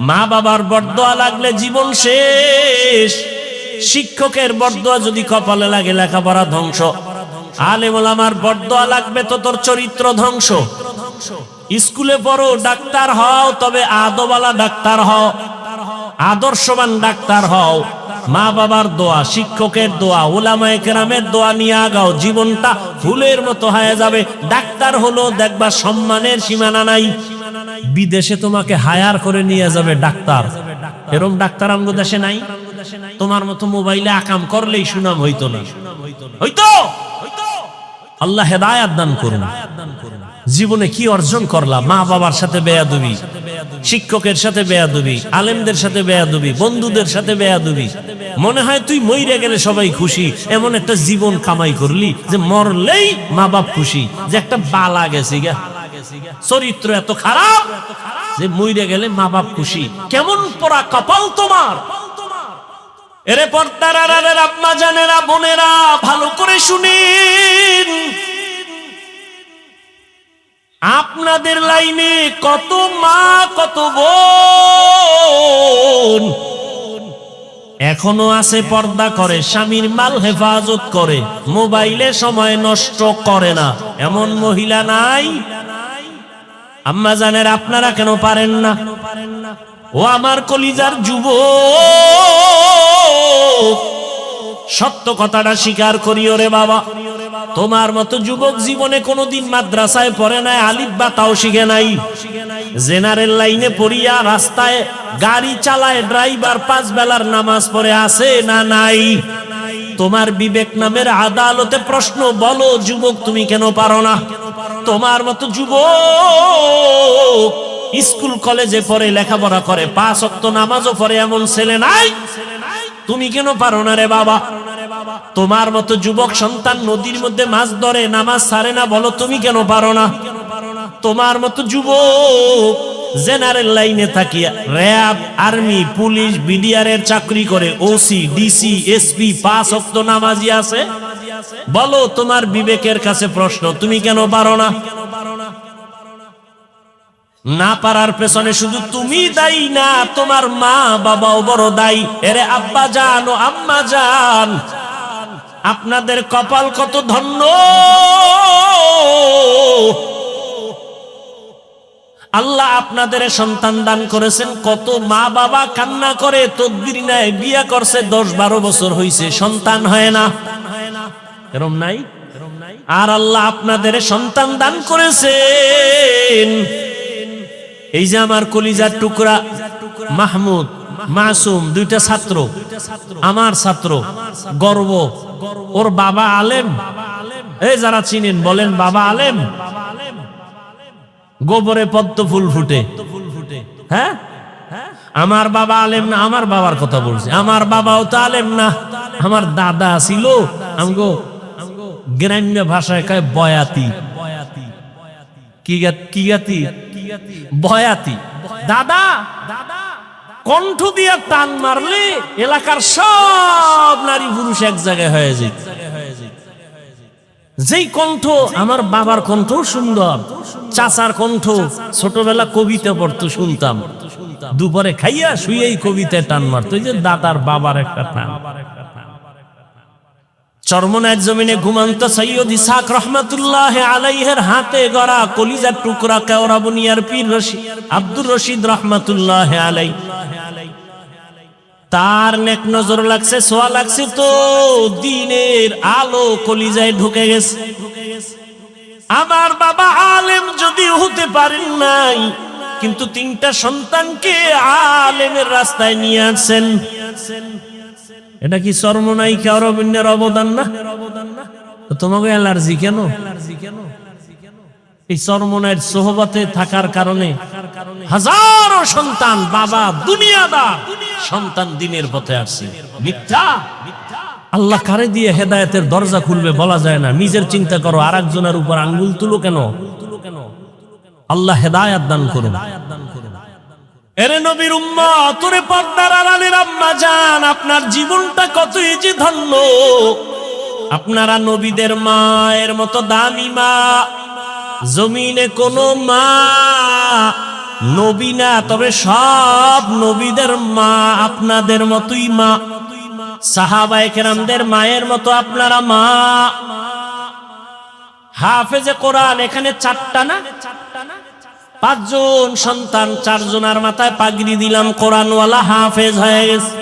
মা বাবার বরদোয়া লাগলে জীবন শেষ। শিক্ষকের বরদোয়া যদি কপালে লাগে লেখাপড়া ধ্বংস। আলেম ওলামার বরদোয়া লাগবে তো তোর চরিত্র ধ্বংস। স্কুলে পড়ো, ডাক্তার হও, তবে আদওয়ালা ডাক্তার হও, আদর্শবান ডাক্তার হও। মা বাবার দোয়া, শিক্ষকের দোয়া, উলামায়ে কেরামের দোয়া নিয়ে আগাও, জীবনটা ফুলের মতো হয়ে যাবে। ডাক্তার হলো দেখবা সম্মানের সীমানা নাই। বিদেশে তোমাকে হায়ার করে নিয়ে যাবে ডাক্তার, এরকম ডাক্তার আমাদের দেশে নাই। তোমার মতো মোবাইলে আকাম করলেই সুনাম হইতো না, হইতো? আল্লাহ হেদায়েত দান করুন। জীবনে কি অর্জন করলা? মা বাবার সাথে বেয়াদবি, শিক্ষকের সাথে বেয়াদবি, আলেমদের সাথে বেয়াদবি, বন্ধুদের সাথে বেয়াদবি। মনে হয় তুই মইরে গেলে সবাই খুশি, এমন একটা জীবন কামাই করলি যে মরলেই মা বাপ খুশি, যে একটা বালা গেছে গা, চরিত্র এত খারাপ যে মইরে গেলে মা বাপ খুশি। কেমন পোড়া কপাল তোমার! এরে পর্দার আড়ালের আম্মা জানেরা, বোনেরা, ভালো করে শুনেন। আপনাদের লাইনে কত মা, কত বোন এখনো আছে পর্দা করে, স্বামীর মাল হেফাজত করে, মোবাইলে সময় নষ্ট করে না, এমন মহিলা নাই? আম্মা জানেরা, আপনারা কেন পারেন না? ও আমার কলিজার যুবক, সত্য কথাটা স্বীকার করিও রে বাবা। তোমার মতো যুবক জীবনে কোনোদিন মাদ্রাসায় পড়ে নাই, আলিফ বা তাও শিখে নাই। জেনারেল লাইনে পড়িয়া রাস্তায় গাড়ি চালায়, ড্রাইভার 5 বেলার নামাজ পড়ে আছে না নাই? তোমার বিবেক নামের আদালতে প্রশ্ন, বলো যুবক তুমি কেন পারো না? তোমার মতো যুবক স্কুল কলেজে পড়ে, লেখাপড়া করে, 5 ওয়াক্ত নামাজও পড়ে, এমন ছেলে নাই? তুমি কেন পারো না রে বাবা? তোমার মতো যুবক সন্তান নদীর মধ্যে মাছ ধরে, নামাজ ছাড়ে না, বলো তুমি কেন পারো না? তোমার মতো যুবক জেনারেল লাইনে থাকিয়া র‍্যাব, আর্মি, পুলিশ, বিডিআর এর চাকরি করে, ওসি, ডিসি, এসপি, 5 ওয়াক্ত নামাজি আছে, বলো তোমার বিবেকের কাছে প্রশ্ন, তুমি কেন পারো না? না পারার পেছনে শুধু তুমি দায়ী না, তোমার মা বাবাও বড় দায়ী। এরে আব্বা জান ও আম্মা জান, আপনাদের কপাল কত ধন্য। আল্লাহ আপনাদের সন্তান দান করেছেন। কত মা বাবা কান্না করে, তদবির নেয়, বিয়ে করছে, 10-12 বছর হইছে, সন্তান হয় না। এরম নাই? আর আল্লাহ আপনাদের সন্তান দান করেছেন। এই যে আমার কলিজার টুকরা মাহমুদ মাসুম, দুইটা ছাত্র, আমার ছাত্র, গর্ব। ওর বাবা আলেম, এই যারা চিনেন বলেন বাবা আলেম। গোবরে পদ্ম ফুল ফুটে, হ্যাঁ। আমার বাবা আলেম না, আমার বাবার কথা বলছি। আমার বাবাও তো আলেম না, আমার দাদা ছিল আমগো গ্রাম্য ভাষায় কয় বয়াতি। কি গাতি? বয়াতি। দাদা কণ্ঠ দিয়া টান মারলে এলাকার সব নারী পুরুষ এক জায়গায় হয়ে যায়। যেই কণ্ঠ, আমার বাবার কণ্ঠ সুন্দর, চাচার কণ্ঠ ছোটবেলা কবিতা পড়তো শুনতাম, দুপুরে খাইয়া শুয়েই কবিতায় টান মারতো। এই যে দাদার বাবার একটা টান। চরমনার জমিনে ঘুমন্ত সৈয়দ ইসহাক রহমাতুল্লাহ আলাইহির হাতে গড়া কলিজার টুকরা কেওড়া বুনিয়ার পীর আব্দুর রশিদ রহমাতুল্লাহ আলাইহি, তার নেক নজর লাগছে, সোয়া লাগছে তো দিনের আলো কলিজায় ঢুকে গেছে। আমার বাবা আলেম যদি হতে পারেন নাই, কিন্তু তিনটা সন্তানকে আলেমের রাস্তায় নিয়ে আসছেন। এটা কি চরমনাই কেওড়াবুনিয়ার অবদান না? তোমাকে অ্যালার্জি কেন? এই চরমনাইয়ের সোহবতে থাকার কারণে হাজারো সন্তান, বাবা দুনিয়াদার সন্তান দিনের পথে আসছে। মিথ্যা। আল্লাহ কারে দিয়ে হেদায়েতের দরজা খুলবে বলা যায় না। নিজের চিন্তা করো, আর একজনের উপর আঙ্গুল তুলো কেন? আল্লাহ হেদায়েত দান করুন। এরে নবীর উম্মত, ওরে পর্দার আড়ালের আম্মা জান, আপনার জীবনটা কতই যে ধন্য। আপনারা নবীদের মায়ের মতো দামি মা। জমিনে কোনো মা নবী না, তবে সব নবীদের মা আপনাদের মতোই মা। সাহাবায়ে কেরামদের মায়ের মতো আপনারা মা। হাফেজে কোরআন এখানে 4টা না 5 জন সন্তান, 4 জনের মাথায় পাগড়ি দিলাম, কোরআনওয়ালা হাফেজ হয়ে গেছে।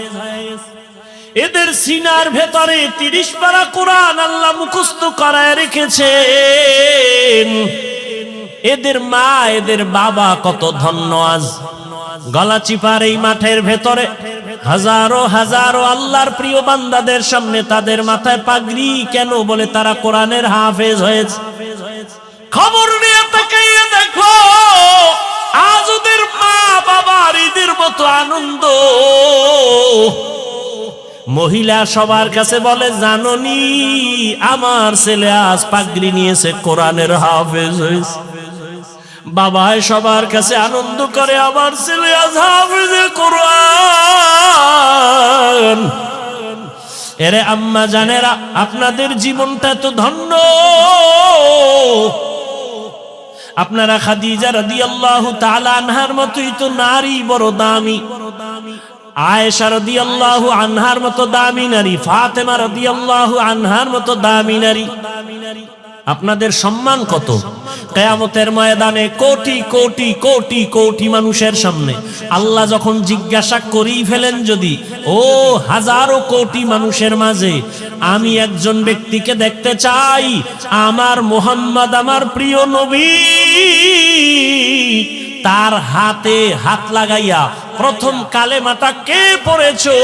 এদের সিনার ভেতরে 30 পারা কোরআন আল্লাহ মুখস্থ করায় রেখেছেন। এদের মা, এদের বাবা কত ধন্য। আজ গলাচিপার এই মাঠের ভেতরে হাজারো হাজারো আল্লাহর প্রিয় বান্দাদের সামনে তাদের মাথায় পাগড়ি কেন? বলে তারা কোরআনের হাফেজ হয়েছে। খবর নিয়ে তাকাইয়া দেখো, আজ ওদের মা বাবার ঈদের মতো আনন্দ। মহিলা সবার কাছে বলে, জাননি আমার ছেলে আজ পাগড়ি নিয়েছে, কোরআনের হাফেজ হয়েছে। বাবায় সবার কাছে আনন্দ করে, আমার ছেলে আজ হাফেজে কোরআন। এরে আম্মা জানেরা, আপনাদের জীবনটা তো ধন্য। আপনারা খাদিজা রাদিয়াল্লাহু তাআলা আনহার মতোই তো নারী, বড় দামি। আয়েশা রাদিয়াল্লাহু আনহার মতো দামি নারী, ফাতেমা রাদিয়াল্লাহু আনহার মতো দামি নারী। আপনাদের সম্মান কত? কিয়ামতের ময়দানে কোটি কোটি কোটি কোটি মানুষের সামনে আল্লাহ যখন জিজ্ঞাসা করেই ফেলেন, যদি ও হাজারো কোটি মানুষের মাঝে আমি একজন ব্যক্তিকে দেখতে চাই, আমার মুহাম্মদ, আমার প্রিয় নবী, তার হাতে হাত লাগাইয়া প্রথম কালেমাটা কে পড়েছো,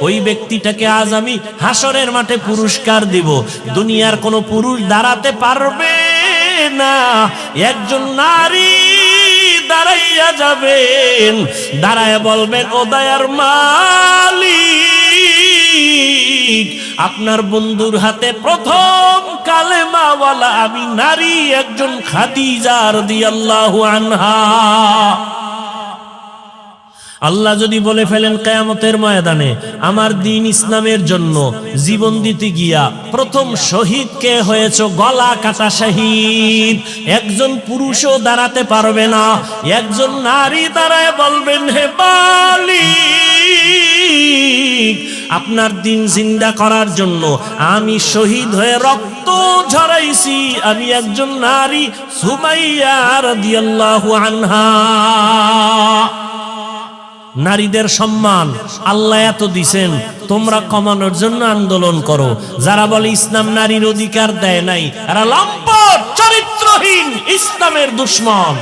ওই ব্যক্তিটাকে আজ আমি হাসরের মাঠে পুরস্কার দিব। দুনিয়ার কোন পুরুষ দাঁড়াতে পারবে না। একজন নারী দাঁড়াইয়া যাবেন, দাঁড়ায় বলবেন, ও দয়ার মালিক, আপনার বন্ধুর হাতে প্রথম কালেমাওয়ালা আমি নারী, একজন খাদিজা রাদিয়াল্লাহু আনহা। আল্লাহ যদি বলে ফেলেন কিয়ামতের ময়দানে, আমার দ্বীন ইসলামের জন্য জীবন দিতে গিয়া প্রথম শহীদ কে হয়েছ, গলা কাটা শহীদ, একজন পুরুষও দাঁড়াতে পারবে না। একজন নারী দাঁড়ায় বলবেন, হে মালিক, আপনার দ্বীন জিন্দা করার জন্য আমি শহীদ হয়ে রক্ত ঝরাইছি, আমি একজন নারী, সুমাইয়া রাদিয়াল্লাহু আনহা। নারীদের সম্মান আল্লাহ এত দিছেন, তোমরা কমানোর জন্য আন্দোলন করো। যারা বলে ইসলাম নারীর অধিকার দেয় নাই, এরা লম্পট, চরিত্রহীন, ইসলামের দুশমন।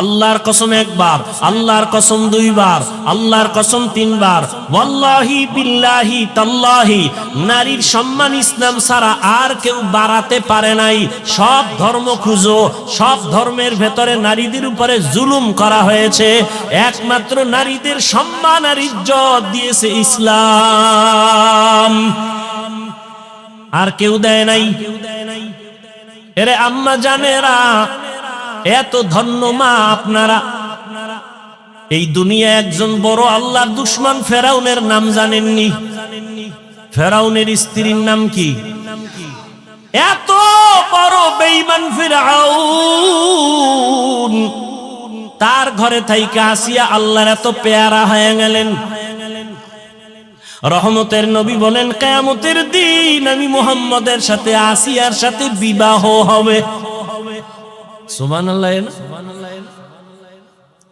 আল্লাহর কসম একবার, আল্লাহর কসম দুইবার, আল্লাহর কসম তিনবার, ওয়াল্লাহি বিল্লাহি তাল্লাহি, নারীর সম্মান ইসলাম ছাড়া আর কেউ বাড়াতে পারে নাই। সব ধর্ম খুঁজো, সব ধর্মের ভেতরে নারীদের উপরে জুলুম করা হয়েছে, একমাত্র নারীদের সম্মান আর ইজ্জত দিয়েছে ইসলাম, আর কেউ দেয় নাই। এরে আম্মা জানেরা, এত ধন্য মা আপনারা। এই দুনিয়া একজন বড় আল্লাহর দুশমন ফেরাউনের নাম জানেননি? ফেরাউনের স্ত্রীর নাম কি? এত বড় বেঈমান ফিরআউন, তার ঘরে থাইকা আসিয়া আল্লাহর এত পেয়ারা হয়ে গেলেন। রহমতের নবী বলেন, কিয়ামতের দিন আমি মুহাম্মদের সাথে আসিয়ার সাথে বিবাহ হবে। সুবহানাল্লাহ।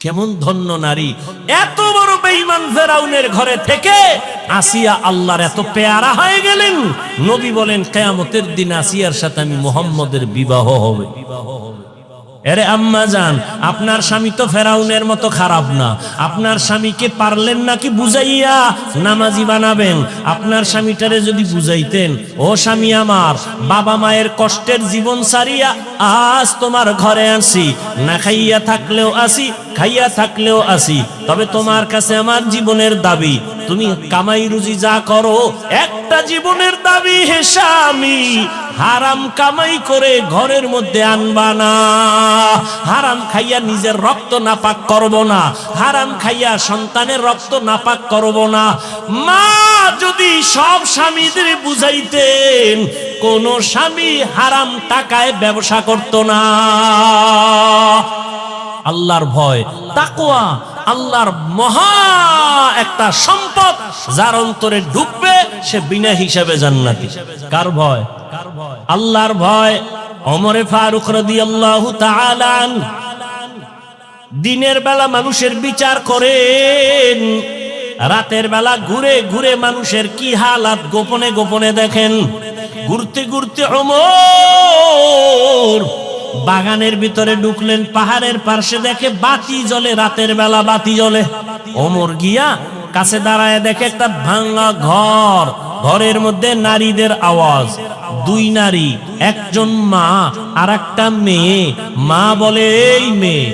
কেমন ধন্য নারী! এত বড় বেঈমান ফেরাউনের ঘরে থেকে আসিয়া আল্লাহর এত পেয়ারা হয়ে গেলেন। নবী বলেন, কিয়ামতের দিন আসিয়ার সাথে আমি মুহাম্মদের বিবাহ হবে। এরে আম্মা জান, আপনার স্বামী তো ফেরাউনের মতো খারাপ না। আপনার স্বামীকে পারলেন নাকি বুঝাইয়া নামাজি বানাবেন? আপনার স্বামীটারে যদি বুঝাইতেন, ও স্বামী আমার, বাবা মায়ের কষ্টের জীবন সারিয়া আজ তোমার ঘরে আসি, না খাইয়া থাকলেও আসি, খাইয়া থাকলেও আসি, তবে তোমার কাছে আমার জীবনের দাবি, তুমি কামাই রুজি যা করো, একটা জীবনের দাবি, হে স্বামী, হারাম কামাই করে ঘরের মধ্যে আনবা না। হারাম খাইয়া নিজের রক্ত নাপাক করব না, হারাম খাইয়া সন্তানের রক্ত নাপাক করব না। মা যদি সব স্বামীদের বুঝাইতেন, কোন স্বামী হারাম টাকায় ব্যবসা করত না। আল্লাহর ভয়, তাকওয়া আল্লাহর মহা একটা সম্পদ, যার অন্তরে ঢুকবে সে বিনা হিসাবে জান্নাতি। কার ভয়? আল্লাহর ভয়। ওমরে ফারুক রাদিয়াল্লাহু তাআলা দিনের বেলা মানুষের বিচার করেন, রাতের বেলা ঘুরে ঘুরে মানুষের কি হালাত গোপনে গোপনে দেখেন। ঘুরতে ঘুরতে ওমর বাগানের ভিতরে ঢুকলেন, পাহাড়ের পাশে দেখে বাতি জ্বলে, রাতের বেলা বাতি জ্বলে। ওমর গিয়া কাছে দাঁড়ায় দেখে একটা ভাঙা ঘর, ঘরের মধ্যে নারীদের আওয়াজ, দুই নারী, একজন মা আর একটা মেয়ে। মা বলে, এই মেয়ে,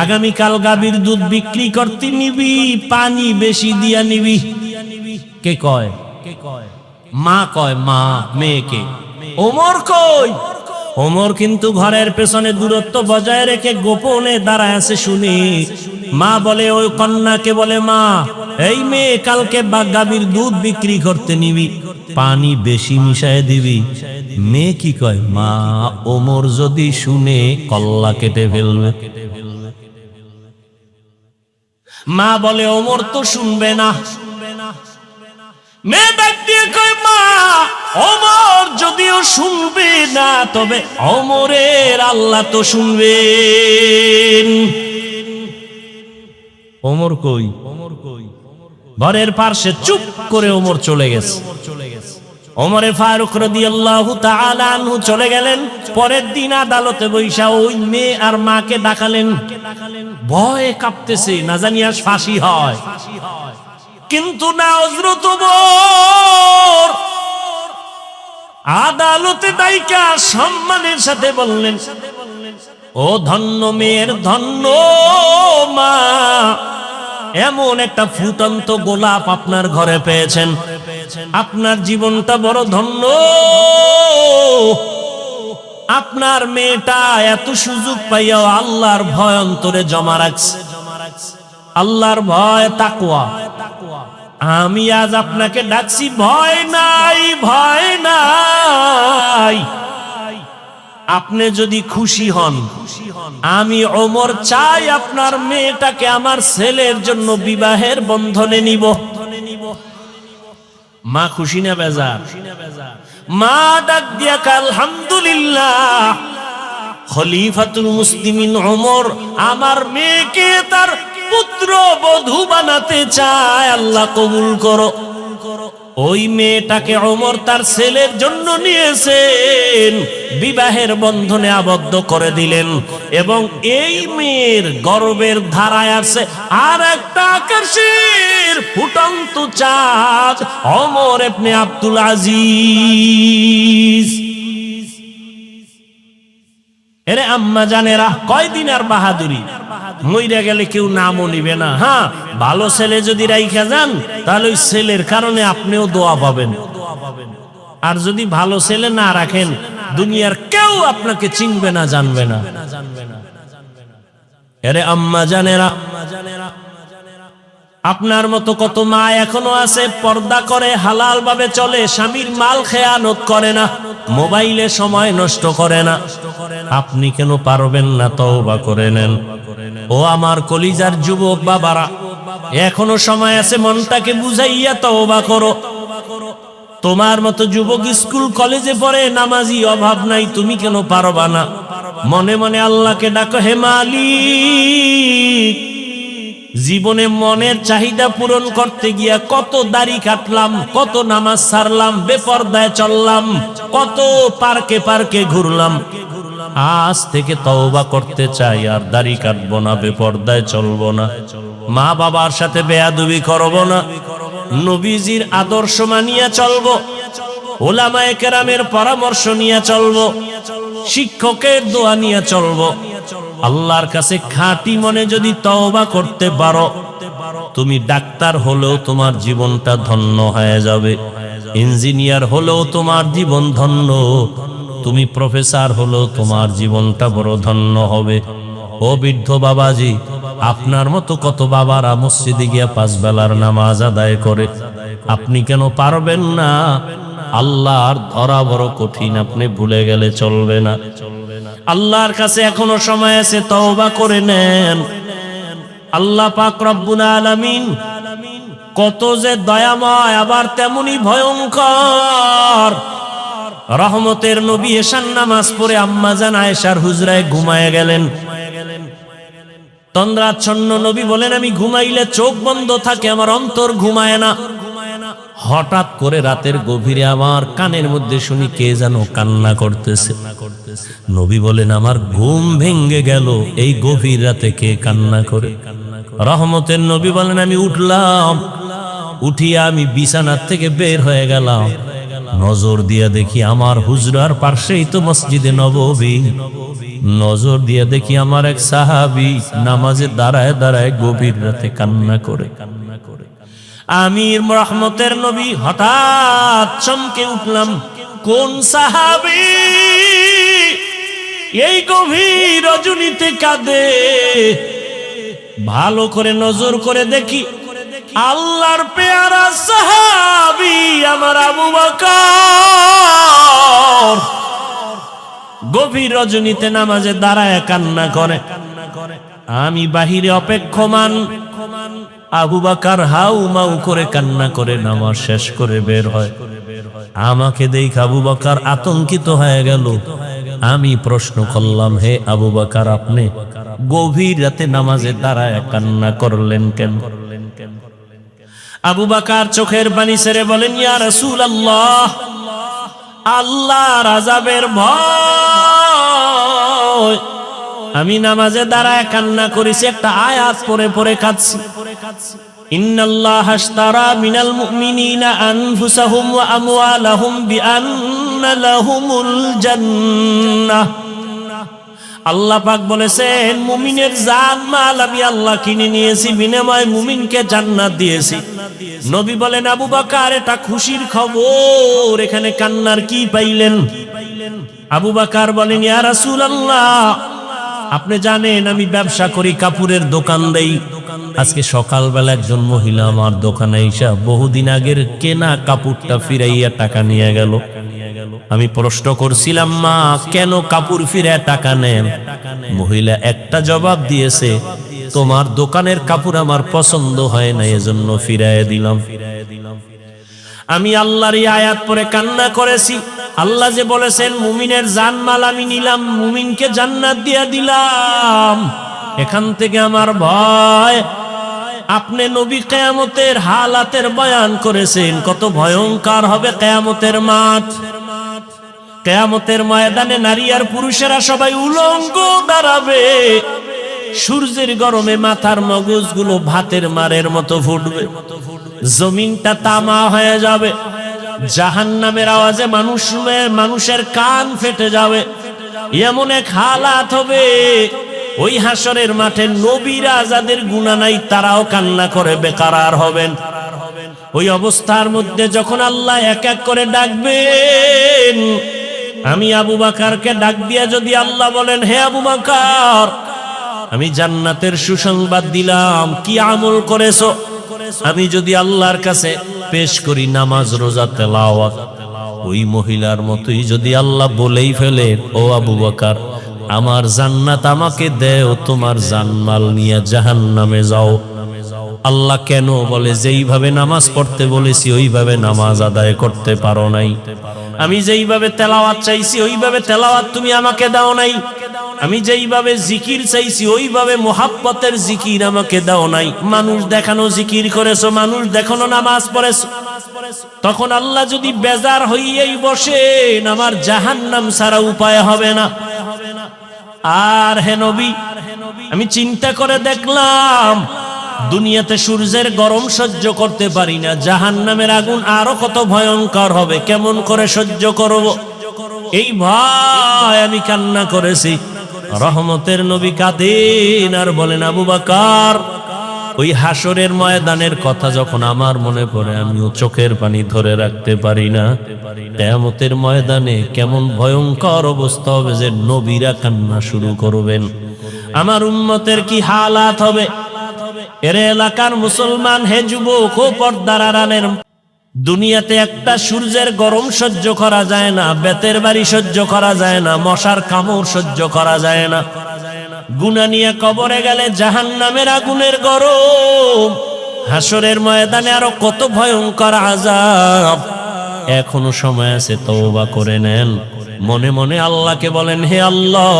আগামীকাল গাভীর দুধ বিক্রি করতে নিবি, পানি বেশি দিয়া নিবি। কে কয়? মা কয়, মা মেয়েকে। ওমর কই? ওমর কিন্তু ঘরের পেছনে দূরত্ব বজায় রেখে গোপনে দাঁড়ায় আছে শুনি। মা বলে, ওই কন্যাকে বলে, মা, এই মেয়ে কালকে গাভীর দুধ বিক্রি করতে নিবি, পানি বেশি মিশায় দিবি। মেয়ে কি কয়? মা, ওমর যদি শুনে কল্লা কেটে ফেলবে। মা বলে, ওমর তো শুনবে না। মেয়ে ডাক দিয়ে কয়, মা, ওমর যদিও শুনবে না, তবে ওমরের আল্লাহ তো শুনবেন। ওমর কই? ঘরের পাশে চুপ করে ওমর চলে গেছে। ওমরে ফারুক রাদিয়াল্লাহু তাআলা আনহু চলে গেলেন। পরের দিন আদালতে বৈশা ওই মেয়ে আর মাকে ডাকালেন। ভয়ে কাঁপতেছে, না জানি আজ ফাঁসি হয়। কিন্তু না, হযরত ওমর আদালতে দাইকা সম্মানের সাথে বললেন, ও ধন্য মেয়ের ধন্য মা, এমন একটা ফুটন্ত গোলাপ আপনার ঘরে পেয়েছেন, আপনার জীবনটা বড় ধন্য। আপনার মেয়েটা এত সুযোগ পাইয়াও আল্লাহর ভয় অন্তরে জমা রাখছে। আল্লাহর ভয়, তাকওয়া। আমি আজ আপনাকে ডাকছি, ভয় নাই, ভয় নাই। আপনি যদি খুশি হন, আমি ওমর চাই আপনার মেয়েটাকে আমার ছেলের জন্য বিবাহের বন্ধনে নিব। মা খুশি না বেজার? মা ডাক দিয়া কয়, আলহামদুলিল্লাহ, খলিফাতুল মুসলিমিন ওমর আমার মেয়েকে তার পুত্র বধূ বানাতে চায়, আল্লাহ কবুল করো। ওই মেয়েটাকে ওমর তার ছেলের জন্য নিয়েছেন, বিবাহের বন্ধনে আবদ্ধ করে দিলেন, এবং এই মেয়ের গর্বের ধারায় আছে আর একটা আকাশের ফুটন্ত চাঁদ, ওমর ইবনে আব্দুল আজিজ। এরে আম্মা জানেরা, কয়দিন আর বাহাদুরি, মইরা গেলে কেউ নামও নিবে না। হ্যাঁ, ভালো ছেলে যদি রাইখা যান তাহলে ওই ছেলের কারণে আপনিও দোয়া পাবেন, আর যদি ভালো ছেলে না রাখেন দুনিয়ার কেউ আপনাকে চিনবে না, জানবে না। এরে আম্মা জানেরা, আপনার মতো কত মা এখনো আছে, পর্দা করে, হালাল ভাবে চলে, স্বামীর মাল খেয়ানত করে না, মোবাইলে সময় নষ্ট করে না। আপনি কেন পারবেন না? তওবা করে নেন। ও আমার কলিজার যুবক বাবারা, এখনো সময় আছে, মনটাকে বুঝাইয়া তওবা করো। তোমার মতো যুবক স্কুল কলেজে পড়ে, নামাজি, অভাব নাই, তুমি কেন পারবা না? মনে মনে আল্লাহকে ডাকো, হে মালিক, জীবনে মনের চাহিদা পূরণ করতে গিয়া কত দাড়ি কাটলাম, কত নামাজ ছাড়লাম, বেপরদায় চললাম, কত পার্কে পার্কে ঘুরলাম। আজ থেকে তওবা করতে চাই, আর দাড়ি কাটবো না, বেপরদায় চলবো না, মা বাবার সাথে বেয়াদবি করব না, নবীজির আদর্শ মানিয়া চলবো, ওলামায়ে কেরামের পরামর্শ নিয়ে চলবো, শিক্ষকের দোয়া নিয়ে চলবো। আল্লাহর কাছে খাঁটি মনে যদি তওবা করতে পারো, তুমি ডাক্তার হলেও তোমার জীবনটা ধন্য হয়ে যাবে, ইঞ্জিনিয়ার হলেও তোমার জীবন ধন্য, তুমি প্রফেসর হলেও তোমার জীবনটা বড় ধন্য হবে। ও বৃদ্ধ বাবাজি, আপনার মতো কত বাবারা মসজিদে গিয়া 5 বেলার নামাজ আদায় করে, আপনি কেন পারবেন না? আল্লাহর ধরা বড় কঠিন, আপনি ভুলে গেলে চলবে না। আল্লাহর কাছে এখনো সময় আছে, তওবা করে নেন। আল্লাহ পাক রব্বুল আলামিন কত যে দয়াময়, আবার তেমনি ভয়ঙ্কর। রহমতের নবী এশার নামাজ পড়ে আম্মাজান আয়েশার হুজরায় ঘুমায় গেলেন। তন্দ্রাচ্ছন্ন নবী বলেন, আমি ঘুমাইলে চোখ বন্ধ থাকে, আমার অন্তর ঘুমায় না। হঠাৎ করে রাতের গভীরে আমার কানের মধ্যে শুনি কে যেন কান্না করতেছে। নবী বলেন, আমার ঘুম ভেঙে গেল, এই গভীর রাতে কে কান্না করে? রহমতের নবী বলেন, আমি উঠলাম, উঠিয়া আমি বিছানার থেকে বের হয়ে গেলাম, নজর দিয়া দেখি আমার হুজরার পাশেই তো মসজিদে নববী। নজর দিয়া দেখি আমার এক সাহাবী নামাজে দাঁড়ায় দাঁড়ায় গভীর রাতে কান্না করে। আমি রহমতের নবী হঠাৎ চমকে উঠলাম, কোন সাহাবী এই গভীর রজনীতে কাঁদে? ভালো করে নজর করে দেখি, আল্লাহর পেয়ারা সাহাবী আমার আবু বকর গভীর রজনীতে নামাজে দাঁড়ায় কান্না করে। আমি বাহিরে অপেক্ষমান, আবু বকর হাউ মাউ করে কান্না করে নামাজ শেষ করে বের হয়। আমাকে দেখে আবু বকর আতঙ্কিত হয়ে গেল। আমি প্রশ্ন করলাম, হে আবু বকর, আপনি গভীর রাতে নামাজে দাঁড়ায় কান্না করলেন কেন? আবু বকর চোখের পানি ছেড়ে বলেন, ইয়া রাসূলুল্লাহ, আল্লাহর আযাবের ভয় আমি নামাজে দাঁড়ায় কান্না করেছি, একটা আয়াত পড়ে পড়ে কাঁদছি। ইন্নাল্লাহা আশতারা মিনাল মুমিনিনা আনফুসাহুম ওয়া আমওয়ালাহুম বিআন্না লাহুমুল জান্নাহ। আল্লাহ পাক বলেছেন, মুমিনের জান মাল আমি আল্লাহ কিনে নিয়েছি, বিনিময়ে মুমিনকে জান্নাত দিয়েছি। নবী বলেন, আবু বকর, এটা খুশির খবর, এখানে কান্নার কি পাইলেন? আবু বকর বলেন, ইয়া রাসূলুল্লাহ, আপনি জানেন আমি ব্যবসা করি, কাপড়ের দোকান দেই। আজকে সকালবেলা একজন মহিলা আমার দোকানে এসে বহুদিন আগের কেনা কাপড়টা ফিরাইয়া টাকা নিয়ে গেল। আমি প্রশ্ন করছিলাম, মা, কেন কাপড় ফিরায় টাকা নেন? মহিলা একটা জবাব দিয়েছে, তোমার দোকানের কাপড় আমার পছন্দ হয় না, এজন্য ফিরাইয়া দিলাম। আমি আল্লাহর এই আয়াত পড়ে কান্না করেছি। আল্লাহ যে বলেছেন, মুমিনের জানমাল আমি নিলাম, মুমিনকে জান্নাত দিয়া দিলাম। এখান থেকে আমার ভয়। আপনি নবী কিয়ামতের হালাতের বয়ান করেছেন, কত ভয়ঙ্কর হবে কিয়ামতের মাঠ। কিয়ামতের ময়দানে নারী আর পুরুষেরা সবাই উলঙ্গ দাঁড়াবে। সূর্যের গরমে মাথার মগজগুলো ভাতের মারের মতো ফুটবে, জমিনটা তামা হয়ে যাবে। জাহান্নামের আওয়াজে মানুষের কান ফেটে যাবে। এমন এক হালাত হবে, ওই হাসরের মাঠে নবীরা যাদের গুনাহ নাই তারাও কান্না করে বেকারার হবেন। ওই অবস্থার মধ্যে যখন আল্লাহ এক এক করে ডাকবেন, আমি আবু বকরকে ডাক দিয়া যদি আল্লাহ বলেন, হে আবু বকর, আমি জান্নাতের সুসংবাদ দিলাম, কি আমল করেছো? আমি যদি আল্লাহর কাছে পেশ করি নামাজ, রোজা, তেলাওয়াত, ওই মহিলার মতোই যদি আল্লাহ বলেই ফেলে, ও আবু বকর, আমার জান্নাত আমাকে দেও, তোমার জানমাল নিয়ে জাহান্নামে যাও। আল্লাহ কেন বলে, যেইভাবে নামাজ পড়তে বলেছি ওইভাবে নামাজ আদায় করতে পারো নাই। আমি যেইভাবে তেলাওয়াত চাইছি ওইভাবে তেলাওয়াত তুমি আমাকে দাও নাই। আমি যেইভাবে জিকির চাইছি ওইভাবে মোহাব্বতের জিকির আমাকে দাও নাই। মানুষ দেখানো জিকির করেছো, মানুষ দেখানো নামাজ পড়েছো। তখন আল্লাহ যদি বেজার হইয়াই বসেন, আমার জাহান্নাম ছাড়া উপায় হবে না। আর হে নবী, আমি চিন্তা করে দেখলাম, দুনিয়াতে সূর্যের গরম সহ্য করতে পারি না, জাহান্নামের আগুন আরো কত ভয়ঙ্কর হবে, কেমন করে সহ্য করব? এই ভয় আমি কান্না করেছি। রহমতের নবী কাঁদেন আর বলেন, আবু বকর, ওই হাসরের ময়দানের কথা যখন আমার মনে পড়ে, আমিও চোখের পানি ধরে রাখতে পারি না। কিয়ামতের ময়দানে কেমন ভয়ঙ্কর অবস্থা হবে যে নবীরা কান্না শুরু করবেন। আমার উম্মতের কি হালাত হবে? এর এলাকার মুসলমান, হে যুবক ও পর্দার আড়ালের, দুনিয়াতে একটা সূর্যের গরম সহ্য করা যায় না, বেতের বাড়ি সহ্য করা যায় না, মশার কামড় সহ্য করা যায় না। গুনাহ নিয়ে কবরে গেলে জাহান্নামের আগুনের গরম, হাসরের ময়দানে আরো কত ভয়ঙ্কর আযাব। এখনো সময় আছে, তওবা করে নেন। মনে মনে আল্লাহকে বলেন, হে আল্লাহ,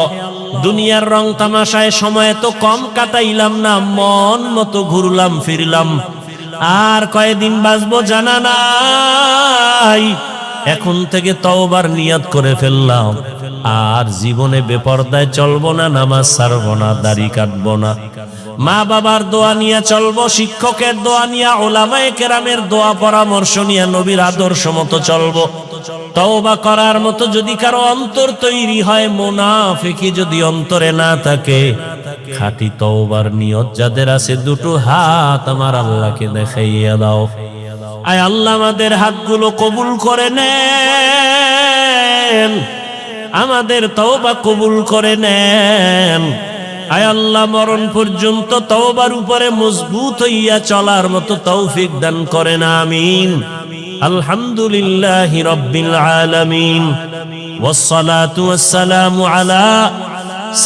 দুনিয়ার রং তামাশায় সময় তো কম কাটাইলাম না, মন মতো ঘুরলাম ফিরলাম, আর কয়দিন বাঁচবো জানা নাই। এখন থেকে তওবার নিয়ত করে ফেললাম, আর জীবনে বেপরদায় চলবো না, নামাজ ছাড়বো না, দাড়ি কাটবো না, মা বাবার দোয়া নিয়ে চলবো, শিক্ষকের দোয়া নিয়ে, উলামায়ে কেরামের দোয়া পরামর্শ নিয়ে নবীর আদর্শ মতো চলবো। তওবা করার মতো যদি কারো অন্তর তৈরি হয়, মুনাফিকি যদি অন্তরে না থাকে, খাঁটি তওবার নিয়ত যাদের আছে, দুটো হাত আমার আল্লাহকে দেখাইয়া দাও। আয় আল্লাহ, আমাদের হাতগুলো কবুল করে নেন, আমাদের তওবা কবুল করে নেন। আয় আল্লাহ, মরণ পর্যন্ত তওবার উপরে মজবুত হইয়া চলার মতো তৌফিক দান করেন, আমিন। আলহামদুলিল্লাহি রাব্বিল আলামিন, ওয়াসসালাতু ওয়াসসালামু আলা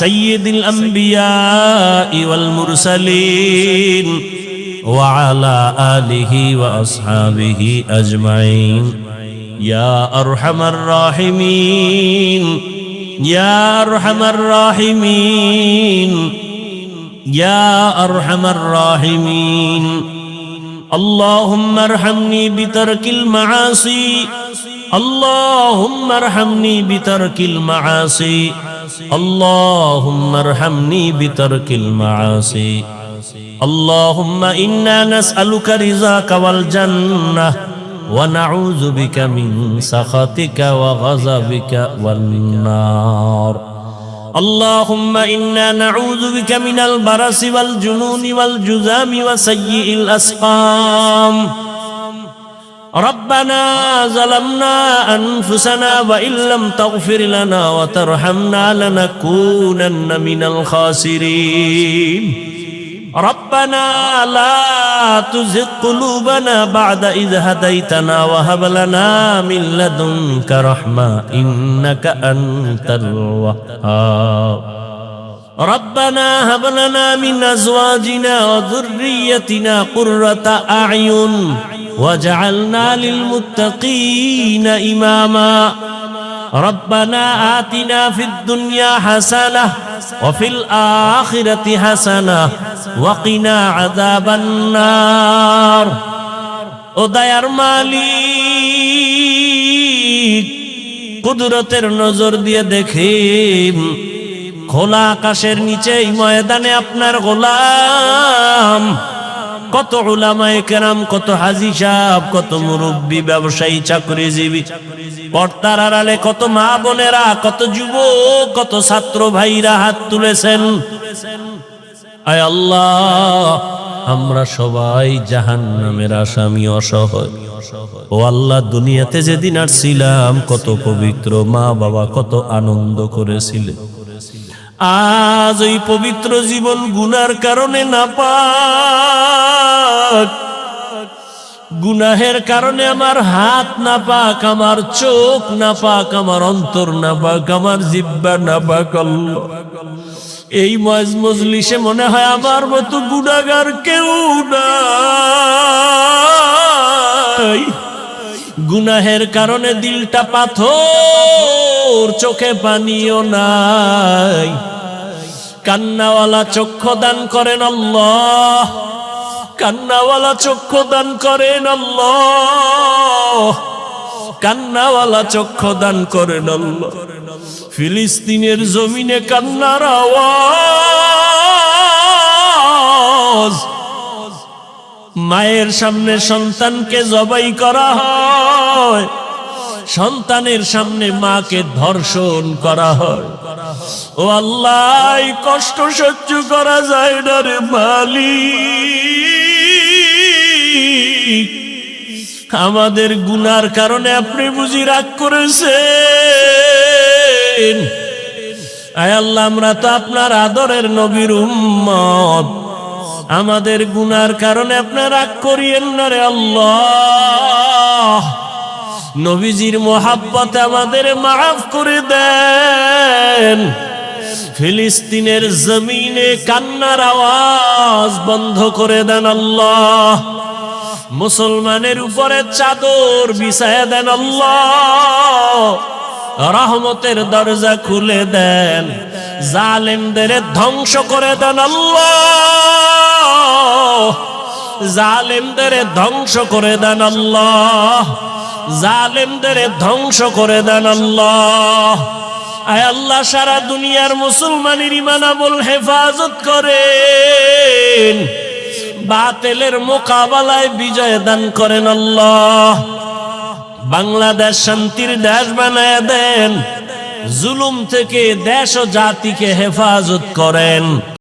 সাইয়্যিদিল আম্বিয়া ওয়াল মুরসালিন ওয়া আলা আলিহি ওয়া আসহাবিহি আজমাইন। ইয়া আরহামার রাহিমিন, ইয়া আরহামার রাহিমিন, ইয়া আরহামার রাহিমিন। اللهم ارحمني بترك المعاصي، اللهم ارحمني بترك المعاصي، اللهم ارحمني بترك المعاصي. اللهم إنا نسألك رضاك والجنة، ونعوذ بك من سخطك وغضبك والنار. اللهم إنا نعوذ بك من البرص والجنون والجذام وسيء الأسقام. ربنا ظلمنا أنفسنا وإن لم تغفر لنا وترحمنا لنكونن من الخاسرين. ربنا لا تزغ قلوبنا بعد إذ هديتنا وهب لنا من لدنك رحمة إنك أنت الوهاب. ربنا هب لنا من أزواجنا وذريتنا قرة أعين واجعلنا للمتقين إماما. ربنا آتنا في الدنيا حسنة وفي الآخرة حسنة وقنا عذاب النار ও দয়ার মালিক কুদরতের নজর দিয়ে দেখেন খোলা আকাশের নিচে এই ময়দানে আপনার গোলাম কত উলামায়ে কেরাম, কত হাজী সাহেব, কত মুরব্বী, ব্যবসায়ী, চাকরিজীবী, পর্দার আড়ালে কত মা বোনেরা, কত যুবক, কত ছাত্র ভাইরা হাত তুলেছেন। আয় আল্লাহ, আমরা সবাই জাহান্নামের আসামি, অসহায়। ও আল্লাহ, দুনিয়াতে যেদিন আসছিলাম কত পবিত্র মা বাবা, কত আনন্দ করেছিলেন। আজ ওই পবিত্র জীবন গুনার কারণে নাপাক, গুনাহের কারণে আমার হাত নাপাক, আমার চোখ নাপাক, আমার অন্তর নাপাক, আমার জিহ্বা নাপাক। আল্লাহ, এই মজলিসে মনে হয় আমার মতো গুনাহগার কেউ নাই। গুনাহের কারণে দিলটা পাথর, চোখে পানিও নাই। কান্নাওয়ালা চক্ষু দান করেন আল্লাহ, কান্নাওয়ালা চক্ষু দান করেন আল্লাহ, কান্নাওয়ালা চক্ষু দান করেন আল্লাহ। ফিলিস্তিনের জমিনে কান্নার আওয়াজ, মায়ের সামনে সন্তানকে জবাই করা হয়, সন্তানের সামনে মাকে ধর্ষণ করা হয়। ও আল্লাহ, এই কষ্ট সহ্য করা যায় না রে মালিক। আমাদের গুনার কারণে আপনি বুঝি রাগ করেছেন। আয় আল্লাহ, আমরা তো আপনার আদরের নবীর উম্মত, আমাদের গুনার কারণে আপনি রাগ করিয়েন না রে আল্লাহ। নবীজির মোহাব্বতে আমাদের মাফ করে দেন। ফিলিস্তিনের জমিনে কান্নার আওয়াজ বন্ধ করে দেন আল্লাহ। মুসলমানের উপরে চাদর বিছায়া দেন আল্লাহ। রহমতের দরজা খুলে দেন, জালেমদের ধ্বংস করে দেন আল্লাহ, জালেমদের ধ্বংস করে দেন আল্লাহ, জালেমদের ধ্বংস করে দেন আল্লাহ। আয় আল্লাহ, সারা দুনিয়ার মুসলমানের ঈমান আমল হেফাজত করেন, বাতিলের মোকাবেলায় বিজয় দান করেন আল্লাহ। বাংলাদেশ শান্তির দেশ বানায় দেন, জুলুম থেকে দেশ ও জাতিকে হেফাজত করেন।